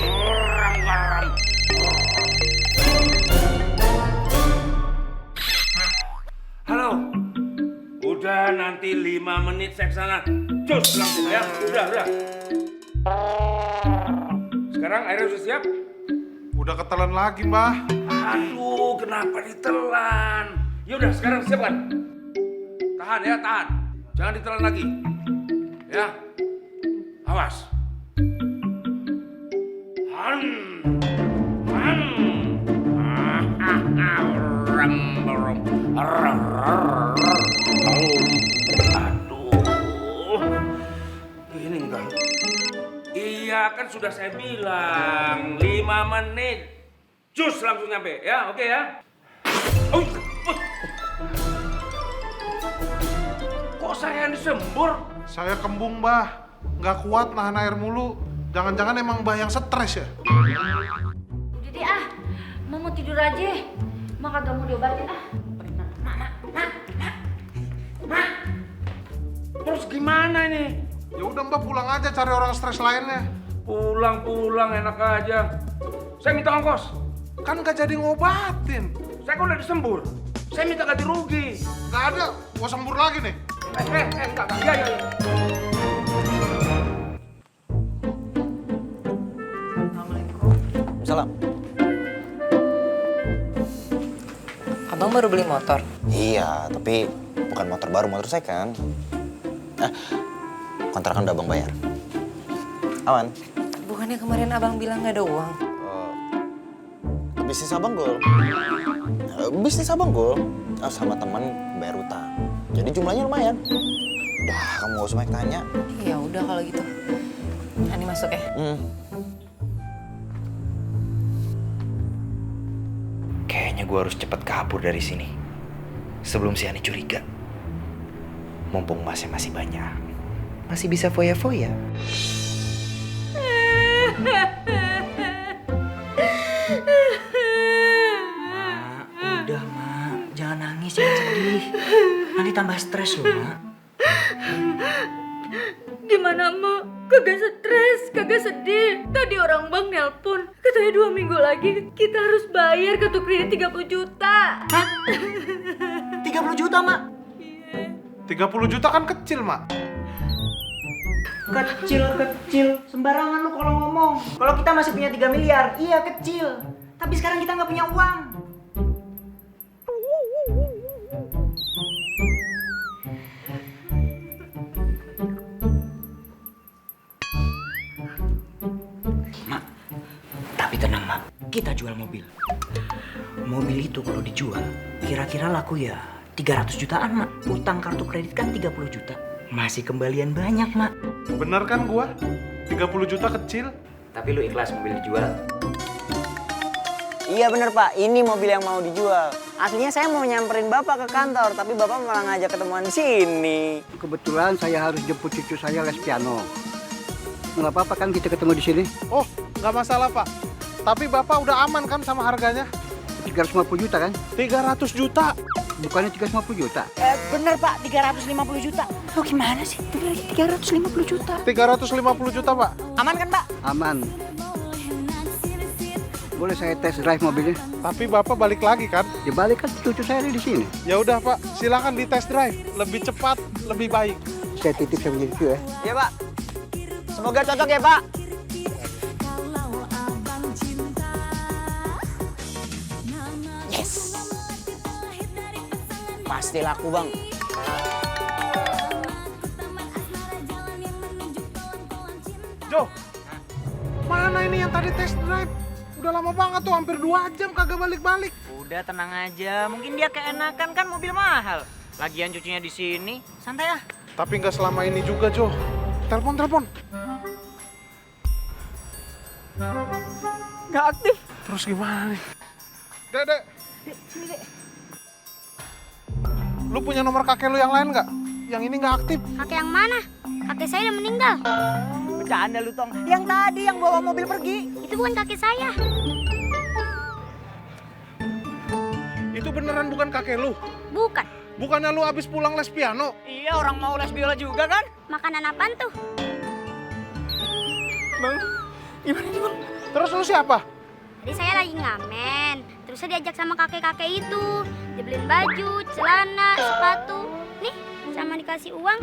Orang garam. Halo. Udah nanti 5 menit saya kesana. Cus langsung ya. Udah. Sekarang airnya sudah siap? Udah ketelan lagi, Mbah. Aduh, kenapa ditelan? Ya udah, sekarang siapkan. Tahan ya, tahan. Jangan ditelan lagi. Ya. Awas. Aduh. Ini enggak. Iya, kan sudah saya bilang 5 menit. Cus langsung nyampe. Ya, oke ya. Kok saya yang disembur? Saya kembung, Mbah. Nggak kuat nahan air mulu. Jangan-jangan emang Mbah yang stres ya? Udah deh mau tidur aja. Mak kagak mau diobatin Mak. Terus gimana ini? Ya udah Mbah pulang aja cari orang stres lainnya. Pulang enak aja. Saya minta ongkos. Kan nggak jadi ngobatin. Saya kan udah disembur. Saya minta ganti rugi. Nggak ada, gua sembur lagi nih. Enggak. Iya. Salam. Abang baru beli motor? Iya, tapi bukan motor baru, motor second. Kontrakan udah abang bayar. Aman. Bukannya kemarin abang bilang nggak ada uang? Bisnis abang gol. Sama teman bayar utang. Jadi jumlahnya lumayan. Udah, kamu gak usah banyak tanya. Ya udah kalau gitu. Ani masuk ya. Kayaknya gue harus cepet kabur dari sini sebelum si Ani curiga. Mumpung masih banyak, masih bisa foya-foya. Udah, Mak. Jangan nangis, jangan sedih. Nanti tambah stres loh, Mak. Gimana, Mak? Kagak stres, kagak sedih. Tadi orang bank nelpon. Katanya 2 minggu lagi kita harus bayar kartu kredit 30 juta. Hah? 30 juta, Mak? 30 juta kan kecil, Mak. Kecil. Sembarangan lu kalau ngomong. Kalau kita masih punya 3 miliar, iya kecil. Tapi sekarang kita nggak punya uang. Mak, tapi tenang, Mak. Kita jual mobil. Mobil itu kalau dijual, kira-kira laku ya 300 jutaan, Mak. Utang kartu kredit kan 30 juta. Masih kembalian banyak, Mak. Bener kan gua? 30 juta kecil. Tapi lu ikhlas mobil dijual? Iya bener Pak, ini mobil yang mau dijual. Aslinya saya mau nyamperin Bapak ke kantor, tapi Bapak malah ngajak ketemuan di sini. Kebetulan saya harus jemput cucu saya les piano. Nggak apa-apa kan kita ketemu di sini? Oh, nggak masalah Pak. Tapi Bapak udah aman kan sama harganya? 350 juta kan? 300 juta. Bukannya 350 juta? Bener Pak, 350 juta. Lo gimana sih? 350 juta. 350 juta Pak. Aman kan Pak? Aman. Boleh saya tes drive mobilnya? Tapi Bapak balik lagi kan? Ya balik kan, cucu saya ada di sini. Ya udah Pak, silakan di tes drive. Lebih cepat, lebih baik. Saya titip sama cucu ya. Iya Pak. Semoga cocok ya Pak. Yes. pasti laku bang. Jo, mana ini yang tadi test drive? Udah lama banget tuh, hampir 2 jam kagak balik-balik. Udah tenang aja, mungkin dia keenakan kan mobil mahal. Lagian cucinya di sini, santai ah. Tapi nggak selama ini juga, Jo. Telepon. Nggak aktif. Terus gimana nih? Dek. Sini dek. Lu punya nomor kakek lu yang lain nggak? Yang ini nggak aktif. Kakek yang mana? Kakek saya udah meninggal. Bercanda lu Tong. Yang tadi yang bawa mobil pergi. Itu bukan kakek saya. Itu beneran bukan kakek lu? Bukan. Bukannya lu abis pulang les piano? Iya, orang mau les biola juga kan? Makanan apaan tuh? Bang, gimana? Terus lu siapa? Tadi saya lagi ngamen. Terus saya diajak sama kakek-kakek itu. Dibeliin baju, celana, sepatu. Nih, sama dikasih uang.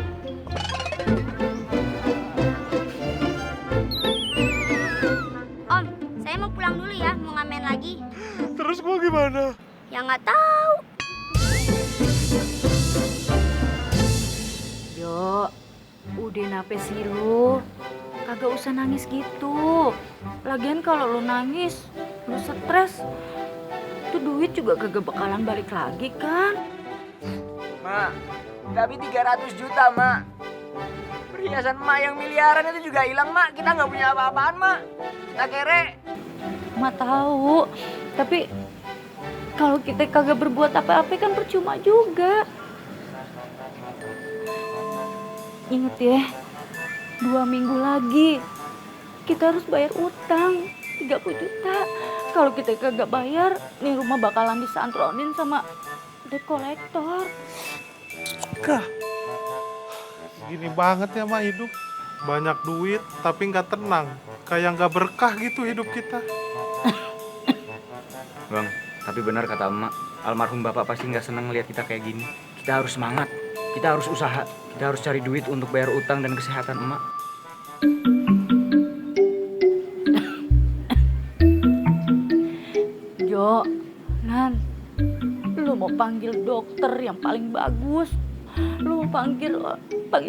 Om, saya mau pulang dulu ya, mau ngamen lagi. Terus gua gimana? Ya nggak tahu. Yo, udah nape sih lu? Kagak usah nangis gitu. Lagian kalau lu nangis, lu stres, tuh duit juga kagak bakalan balik lagi kan? Mak, tapi 300 juta, Mak. Perhiasan Mak yang miliaran itu juga hilang, Mak. Kita nggak punya apa-apaan, Mak. Kita kere. Mak tahu, tapi kalau kita kagak berbuat apa-apa kan percuma juga. Ingat ya, 2 minggu lagi kita harus bayar utang 30 juta. Kalau kita kagak bayar, nih rumah bakalan disantronin sama debt collector. Kah, gini banget ya mah hidup. Banyak duit tapi nggak tenang. Kayak nggak berkah gitu hidup kita. Bang, tapi benar kata emak, almarhum bapak pasti nggak senang ngeliat kita kayak gini. Kita harus semangat, kita harus usaha, kita harus cari duit untuk bayar utang dan kesehatan emak. Jo, Nan, lu mau panggil dokter yang paling bagus. Lu mau panggil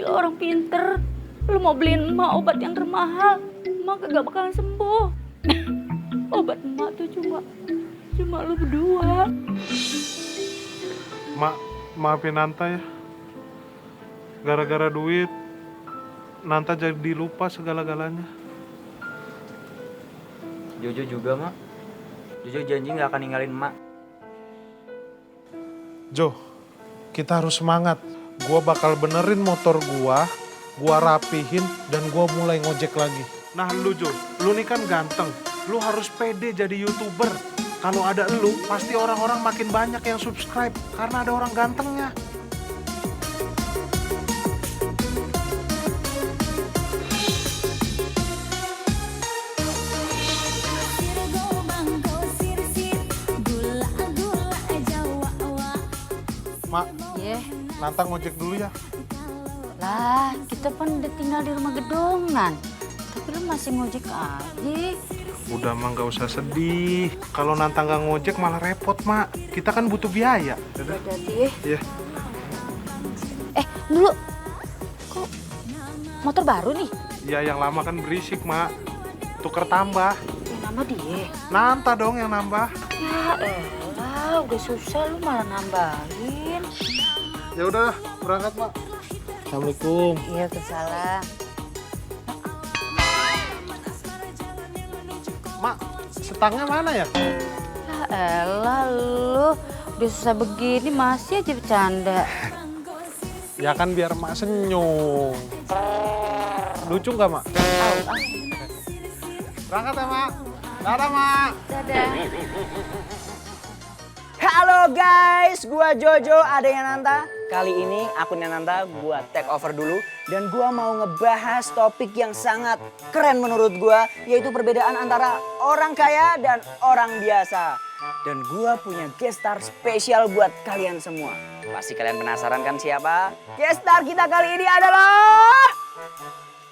orang pinter. Lu mau beliin emak obat yang termahal. Emak kagak bakalan sembuh. Obat emak tuh cuma lu berdua. Maafin Nanta ya. Gara-gara duit, Nanta jadi lupa segala-galanya. Jojo juga, Mak. Jojo janji nggak akan ninggalin emak. Jo, kita harus semangat. Gua bakal benerin motor gua rapihin, dan gua mulai ngojek lagi. Nah lu Jo, lu nih kan ganteng. Lu harus pede jadi YouTuber. Kalau ada lu, pasti orang-orang makin banyak yang subscribe. Karena ada orang gantengnya. Mak, Nanta ngojek dulu ya. Lah, kita kan udah tinggal di rumah gedongan. Tapi lu masih ngojek aja. Udah mah nggak usah sedih. Kalau Nanta nggak ngojek malah repot, Mak. Kita kan butuh biaya. Hati-hati ya. Iya. Dulu, kok motor baru nih? Ya yang lama kan berisik, Mak. Tuker tambah. Yang nambah dia? Nanta dong yang nambah. Ya elah, udah susah lu malah nambahin. Ya udah, berangkat, Mak. Assalamualaikum. Iya, salah. Mak, setangnya mana ya? Ya elah lu, udah susah begini masih aja bercanda. Ya kan biar Mak senyum. Lucu nggak, Mak? Berangkat ya, Mak. Dadah, Mak. Dadah. Halo guys, gua Jojo, adanya Nanta. Kali ini akunnya Nanta gua take over dulu. Dan gua mau ngebahas topik yang sangat keren menurut gua. Yaitu perbedaan antara orang kaya dan orang biasa. Dan gua punya guest star spesial buat kalian semua. Pasti kalian penasaran kan siapa? Guest star kita kali ini adalah...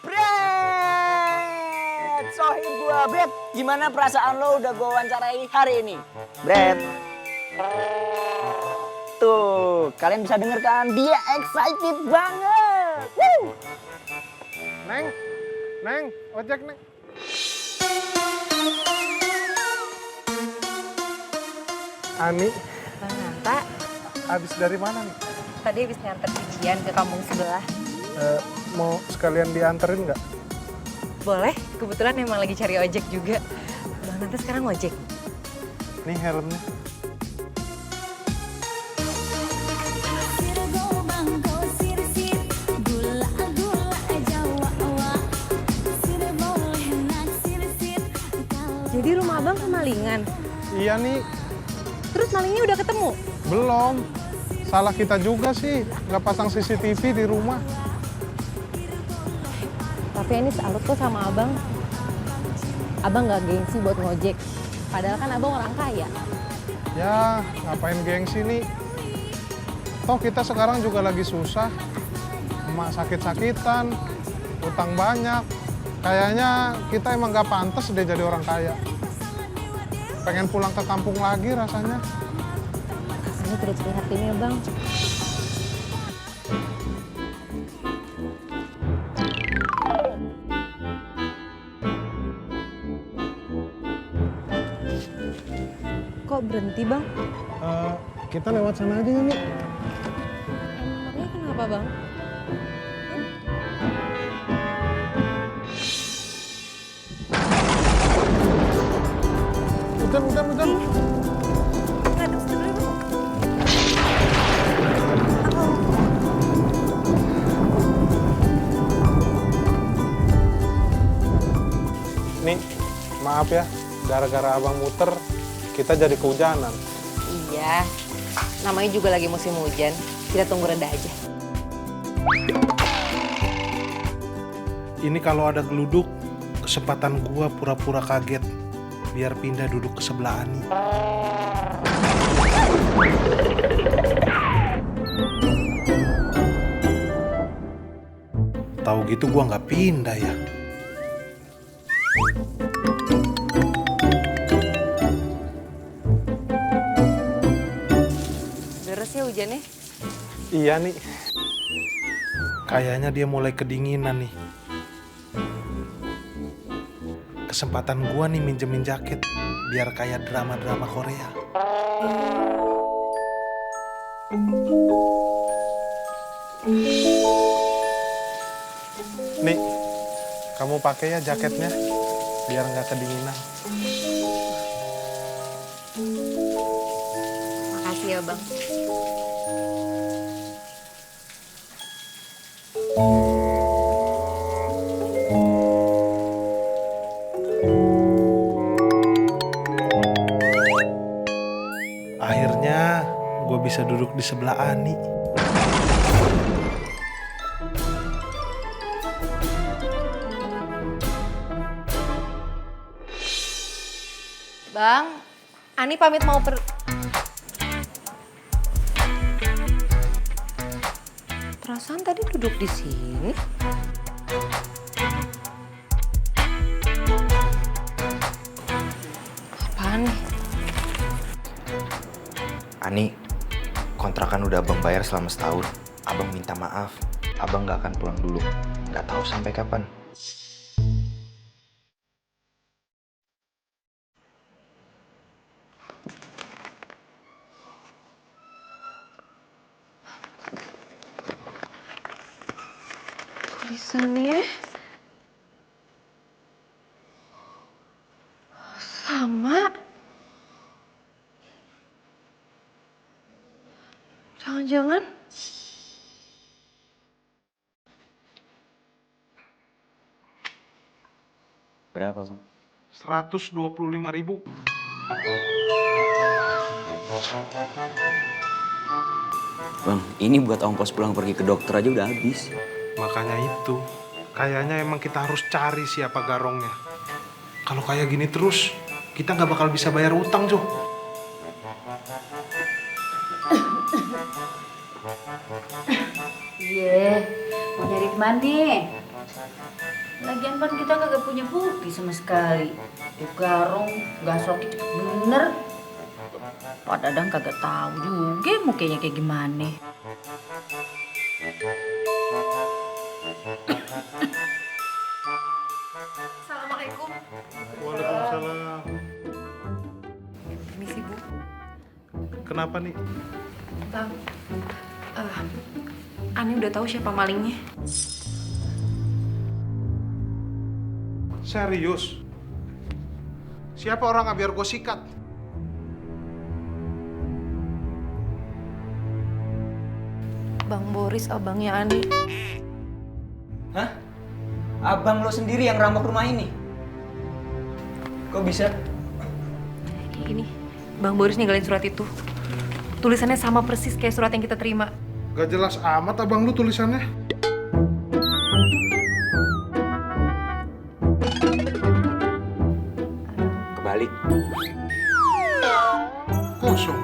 Brad! Sohib gua, Brad. Gimana perasaan lo udah gua wawancarai hari ini? Brad. Tuh, kalian bisa denger kan? Dia excited banget. Woo! Neng, ojek Neng. Ani, Bang Nanta, habis dari mana nih? tadi habis nganter Ian ke kampung sebelah. Mau sekalian dianterin nggak? Boleh, kebetulan emang lagi cari ojek juga. Bang Nanta sekarang ojek. Nih helmnya. Jadi rumah abang kemalingan? Iya nih, Terus malingnya udah ketemu? belum. Salah kita juga sih, nggak pasang CCTV di rumah. Tapi ini salut kok sama abang. Abang nggak gengsi buat ngojek. Padahal kan abang orang kaya. Ya, ngapain gengsi nih? Toh kita sekarang juga lagi susah. Emak sakit-sakitan, utang banyak. Kayaknya kita emang nggak pantas deh jadi orang kaya. Pengen pulang ke kampung lagi rasanya. Ini turut prihatin ya bang. Kok berhenti bang? Kita lewat sana aja ya, nih. Emangnya kenapa bang? Hujan. Nih, maaf ya, gara-gara abang muter, kita jadi kehujanan. Iya, namanya juga lagi musim hujan. Kita tunggu reda aja. Ini kalau ada geluduk, kesempatan gua pura-pura kaget. Biar pindah duduk ke sebelah Ani. Tahu gitu gua nggak pindah ya. Deras ya hujannya? Iya nih. Kayaknya dia mulai kedinginan nih. Kesempatan gua nih minjemin jaket biar kayak drama-drama Korea. Nih, kamu pakai ya jaketnya biar nggak kedinginan. Makasih ya bang. Akhirnya gue bisa duduk di sebelah Ani. Bang, Ani pamit mau Perasaan tadi duduk di sini. Apaan nih? Ani, kontrakan udah abang bayar selama setahun. Abang minta maaf. Abang gak akan pulang dulu. Gak tahu sampai kapan. Tulisannya sama. Jangan-jangan Berapa, Bang? 125.000. Bang, ini buat ongkos pulang pergi ke dokter aja udah habis. Makanya itu, kayaknya emang kita harus cari siapa garongnya. Kalau kayak gini terus, kita nggak bakal bisa bayar utang, Jo. Iya, mau nyari kemana? Lagian kan kita kagak punya bukti sama sekali. Tuh garong, gak sakit bener. Pak Dadang kagak tahu juga mukanya kayak gimana. Assalamualaikum. Waalaikumsalam. Permisi, Bu. Kenapa nih? Bang, Ani udah tahu siapa malingnya. Serius? Siapa orang biar gue sikat? Bang Boris, abangnya Ani. Hah? Abang lo sendiri yang rampok rumah ini? Kok bisa? Ini, Bang Boris ninggalin surat itu. Tulisannya sama persis kayak surat yang kita terima. Gak jelas amat abang lu tulisannya. Kebalik. Kosong.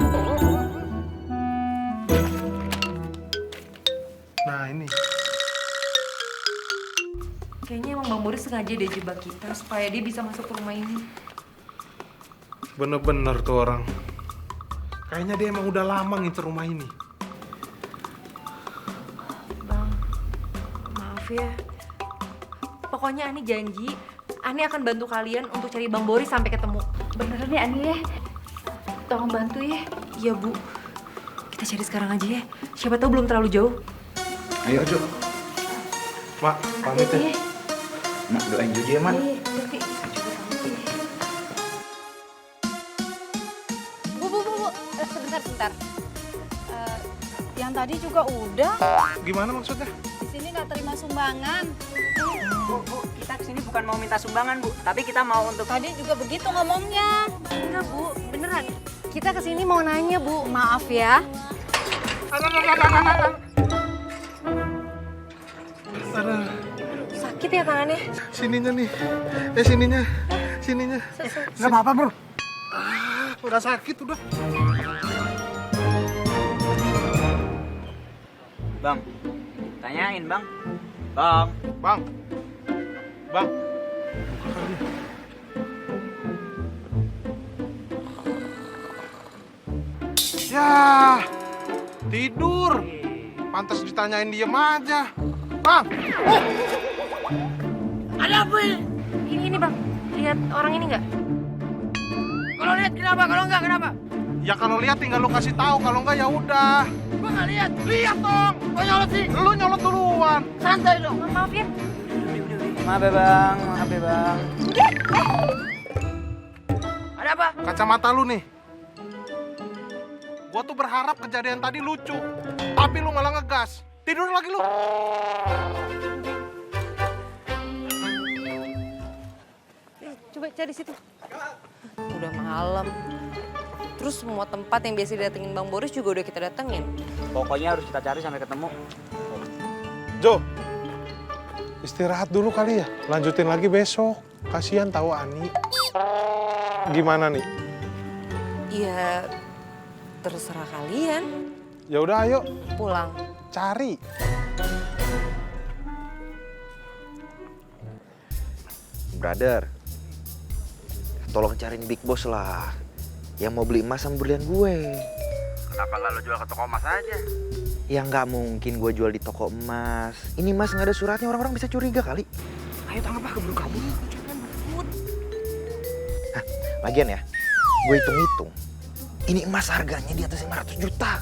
Nah ini. Kayaknya emang Bang Boris sengaja deh jebak kita supaya dia bisa masuk ke rumah ini. Bener-bener tuh orang. Kayaknya dia emang udah lama ngincer rumah ini. Bang, maaf ya. Pokoknya Ani janji, Ani akan bantu kalian untuk cari Bang Boris sampai ketemu. Beneran ya Ani ya? Tolong bantu ya. Iya Bu. Kita cari sekarang aja ya. Siapa tahu belum terlalu jauh. Ayo Jo. Mak, pamit ya. Mak, doain Jojo ya, Mak. Bu. Sebentar. Yang tadi juga udah. Gimana maksudnya? Di sini nggak terima sumbangan. Bu, kita kesini bukan mau minta sumbangan, Bu. Tapi kita mau untuk... Tadi juga begitu ngomongnya. Enggak, Bu. Beneran. Kita kesini mau nanya, Bu. Maaf ya. Aduh. Sakit ya tangannya? Sininya nih. Sininya. Nggak apa-apa, Bro. Udah sakit, udah. Bang, tanyain, Bang. Bang. Ya, tidur. Pantas ditanyain diem aja. Bang. Ada apa ini? Ini Bang. Lihat orang ini nggak? Kalau lihat kenapa? Kalau enggak kenapa? Ya kalau lihat tinggal lu kasih tahu, kalau enggak ya udah. Gua nggak lihat. Lihat dong. Gua nyolot sih. Lu nyolot duluan. Santai dong. Maaf ya. Maaf ya, Bang. Ada apa? Kacamata lu nih. Gua tuh berharap kejadian tadi lucu, tapi lu malah ngegas. Tidur lagi lu. Coba cari situ. Udah malam. Terus semua tempat yang biasa didatengin Bang Boris juga udah kita datengin. Pokoknya harus kita cari sampai ketemu. Jo, istirahat dulu kali ya. Lanjutin lagi besok. Kasihan tahu Ani. Gimana nih? Iya, terserah kalian. Ya udah ayo. Pulang. Cari. Brother, tolong cariin Big Boss lah. Yang mau beli emas sama berlian gue. Kenapa nggak lo jual ke toko emas aja? Ya nggak mungkin gue jual di toko emas. Ini emas nggak ada suratnya, orang-orang bisa curiga kali. Ayo tangkap lah, keburu kabur. Hah, lagian ya, gue hitung-hitung. Ini emas harganya di atas 500 juta.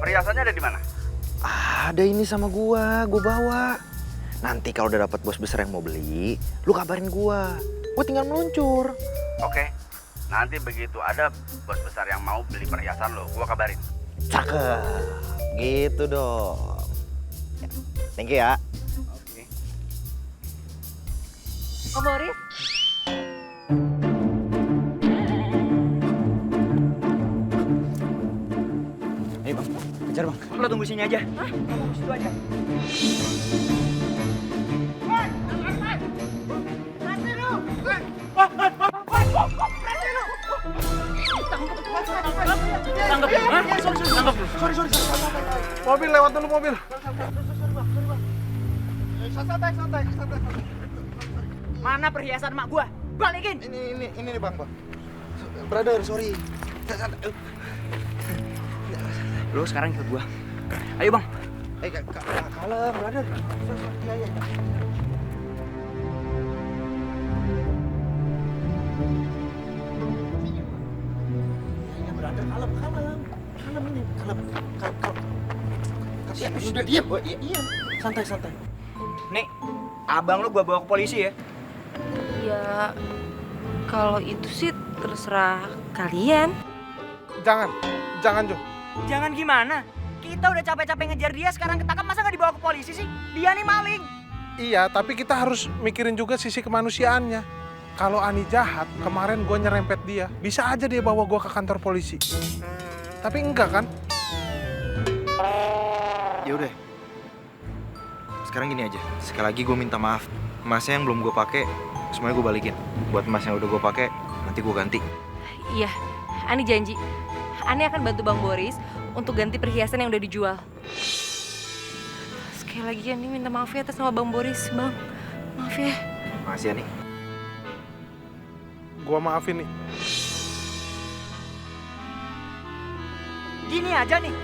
Perhiasannya ada di mana? Ada ini sama gue bawa. Nanti kalau udah dapat bos besar yang mau beli, lu kabarin gue tinggal meluncur. Oke, nanti begitu ada bos besar yang mau beli perhiasan lo, gue kabarin. Cakep, gitu dong. Ya, thank you ya. Oke. Bang Boris. Ayo Bang, kejar Bang. Lo tunggu sini aja. Hah? Tunggu situ aja. Sorry. Mobil lewat dulu mobil. Santai. Mana perhiasan mak gua? Balikin. Ini nih Bang. Brother, sorry. Lu sekarang ikut gua. Ayo bang. Kalem, brother. Iya. Udah diam. Iya. Santai. Nih, abang lu gua bawa ke polisi ya. Ya, kalau itu sih terserah kalian. Jangan Jo. Jangan gimana? Kita udah capek-capek ngejar dia, sekarang ketangkap, masa nggak dibawa ke polisi sih? Dia nih maling. Iya, tapi kita harus mikirin juga sisi kemanusiaannya. Kalau Ani jahat, kemarin gue nyerempet dia, bisa aja dia bawa gue ke kantor polisi. Tapi enggak kan? Ya udah. Sekarang gini aja. Sekali lagi gue minta maaf. Emasnya yang belum gue pakai, semuanya gue balikin. Buat emas yang udah gue pakai, nanti gue ganti. Iya, Ani janji. Ani akan bantu Bang Boris untuk ganti perhiasan yang udah dijual. Sekali lagi Ani minta maaf ya atas nama Bang Boris, Bang. Maaf ya. Makasih Ani. Gue maafin nih. Gini aja nih.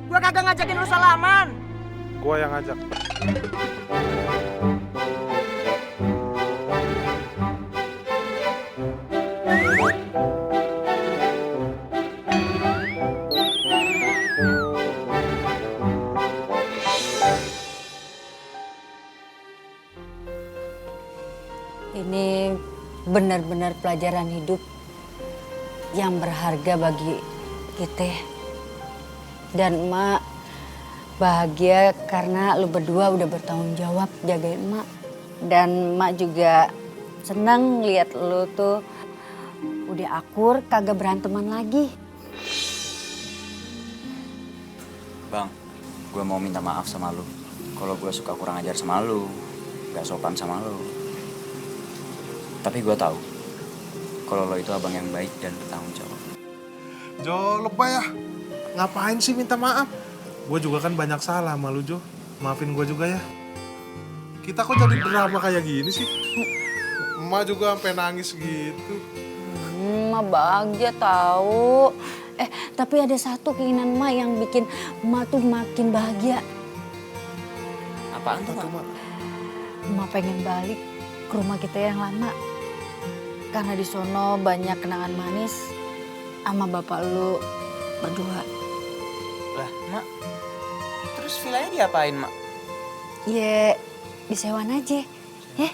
Gua kagak ngajakin lu salaman. Gue yang ngajak. Ini benar-benar pelajaran hidup yang berharga bagi kita. Dan emak bahagia karena lu berdua udah bertanggung jawab jagain emak. Dan emak juga senang lihat lu tuh udah akur, kagak beranteman lagi. Bang, gue mau minta maaf sama lu. Kalau gue suka kurang ajar sama lu, gak sopan sama lu. Tapi gue tahu kalau lo itu abang yang baik dan bertanggung jawab. Jo, lebay ya. Ngapain sih minta maaf? Gue juga kan banyak salah sama lu, Jo. Maafin gue juga ya. Kita kok jadi drama kayak gini sih? Emak juga sampai nangis gitu. Emak bahagia tahu. Tapi ada satu keinginan emak yang bikin emak tuh makin bahagia. Apaan tuh, Mak? Emak pengen balik ke rumah kita yang lama. Karena di sono banyak kenangan manis sama bapak lu berdua. Lah, Mak. Terus villanya diapain, Mak? Ya, disewain aja, ya.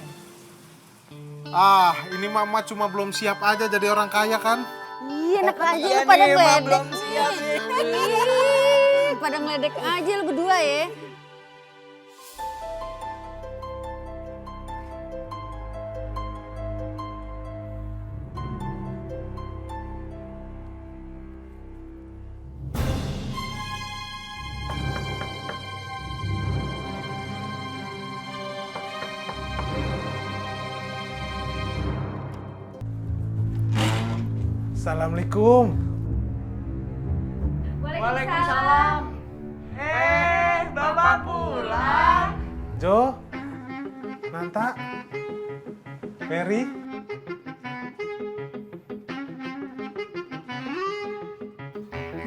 Ini mama cuma belum siap aja jadi orang kaya kan? Iya, enak aja lu pada ngeledek. Pada ngeledek aja lu berdua ya. Assalamualaikum. Waalaikumsalam. Bapak pulang. Jo, Nanta, Ferry.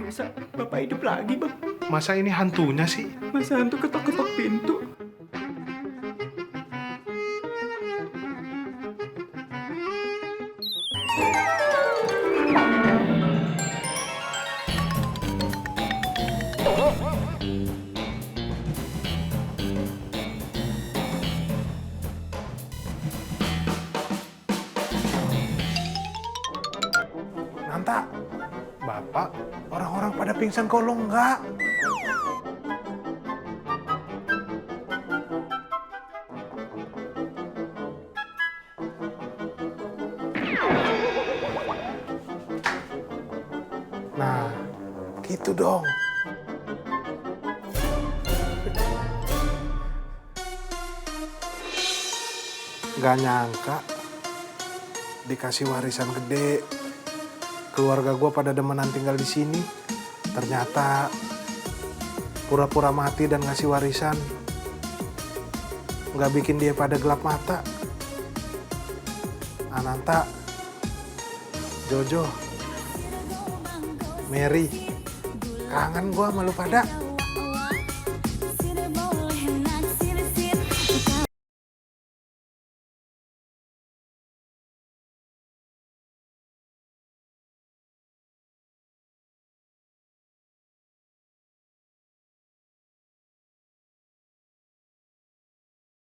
Masa bapak hidup lagi, Bang? Masa ini hantunya sih? Masa hantu ketok-ketok pintu? Nanta, Bapak, orang-orang pada pingsan kok lo enggak? Nah, gitu dong. Gak nyangka dikasih warisan gede. Keluarga gue pada demenan tinggal di sini. Ternyata pura-pura mati dan ngasih warisan nggak bikin dia pada gelap mata. Ananta, Jojo, Mary, kangen gua sama lu pada.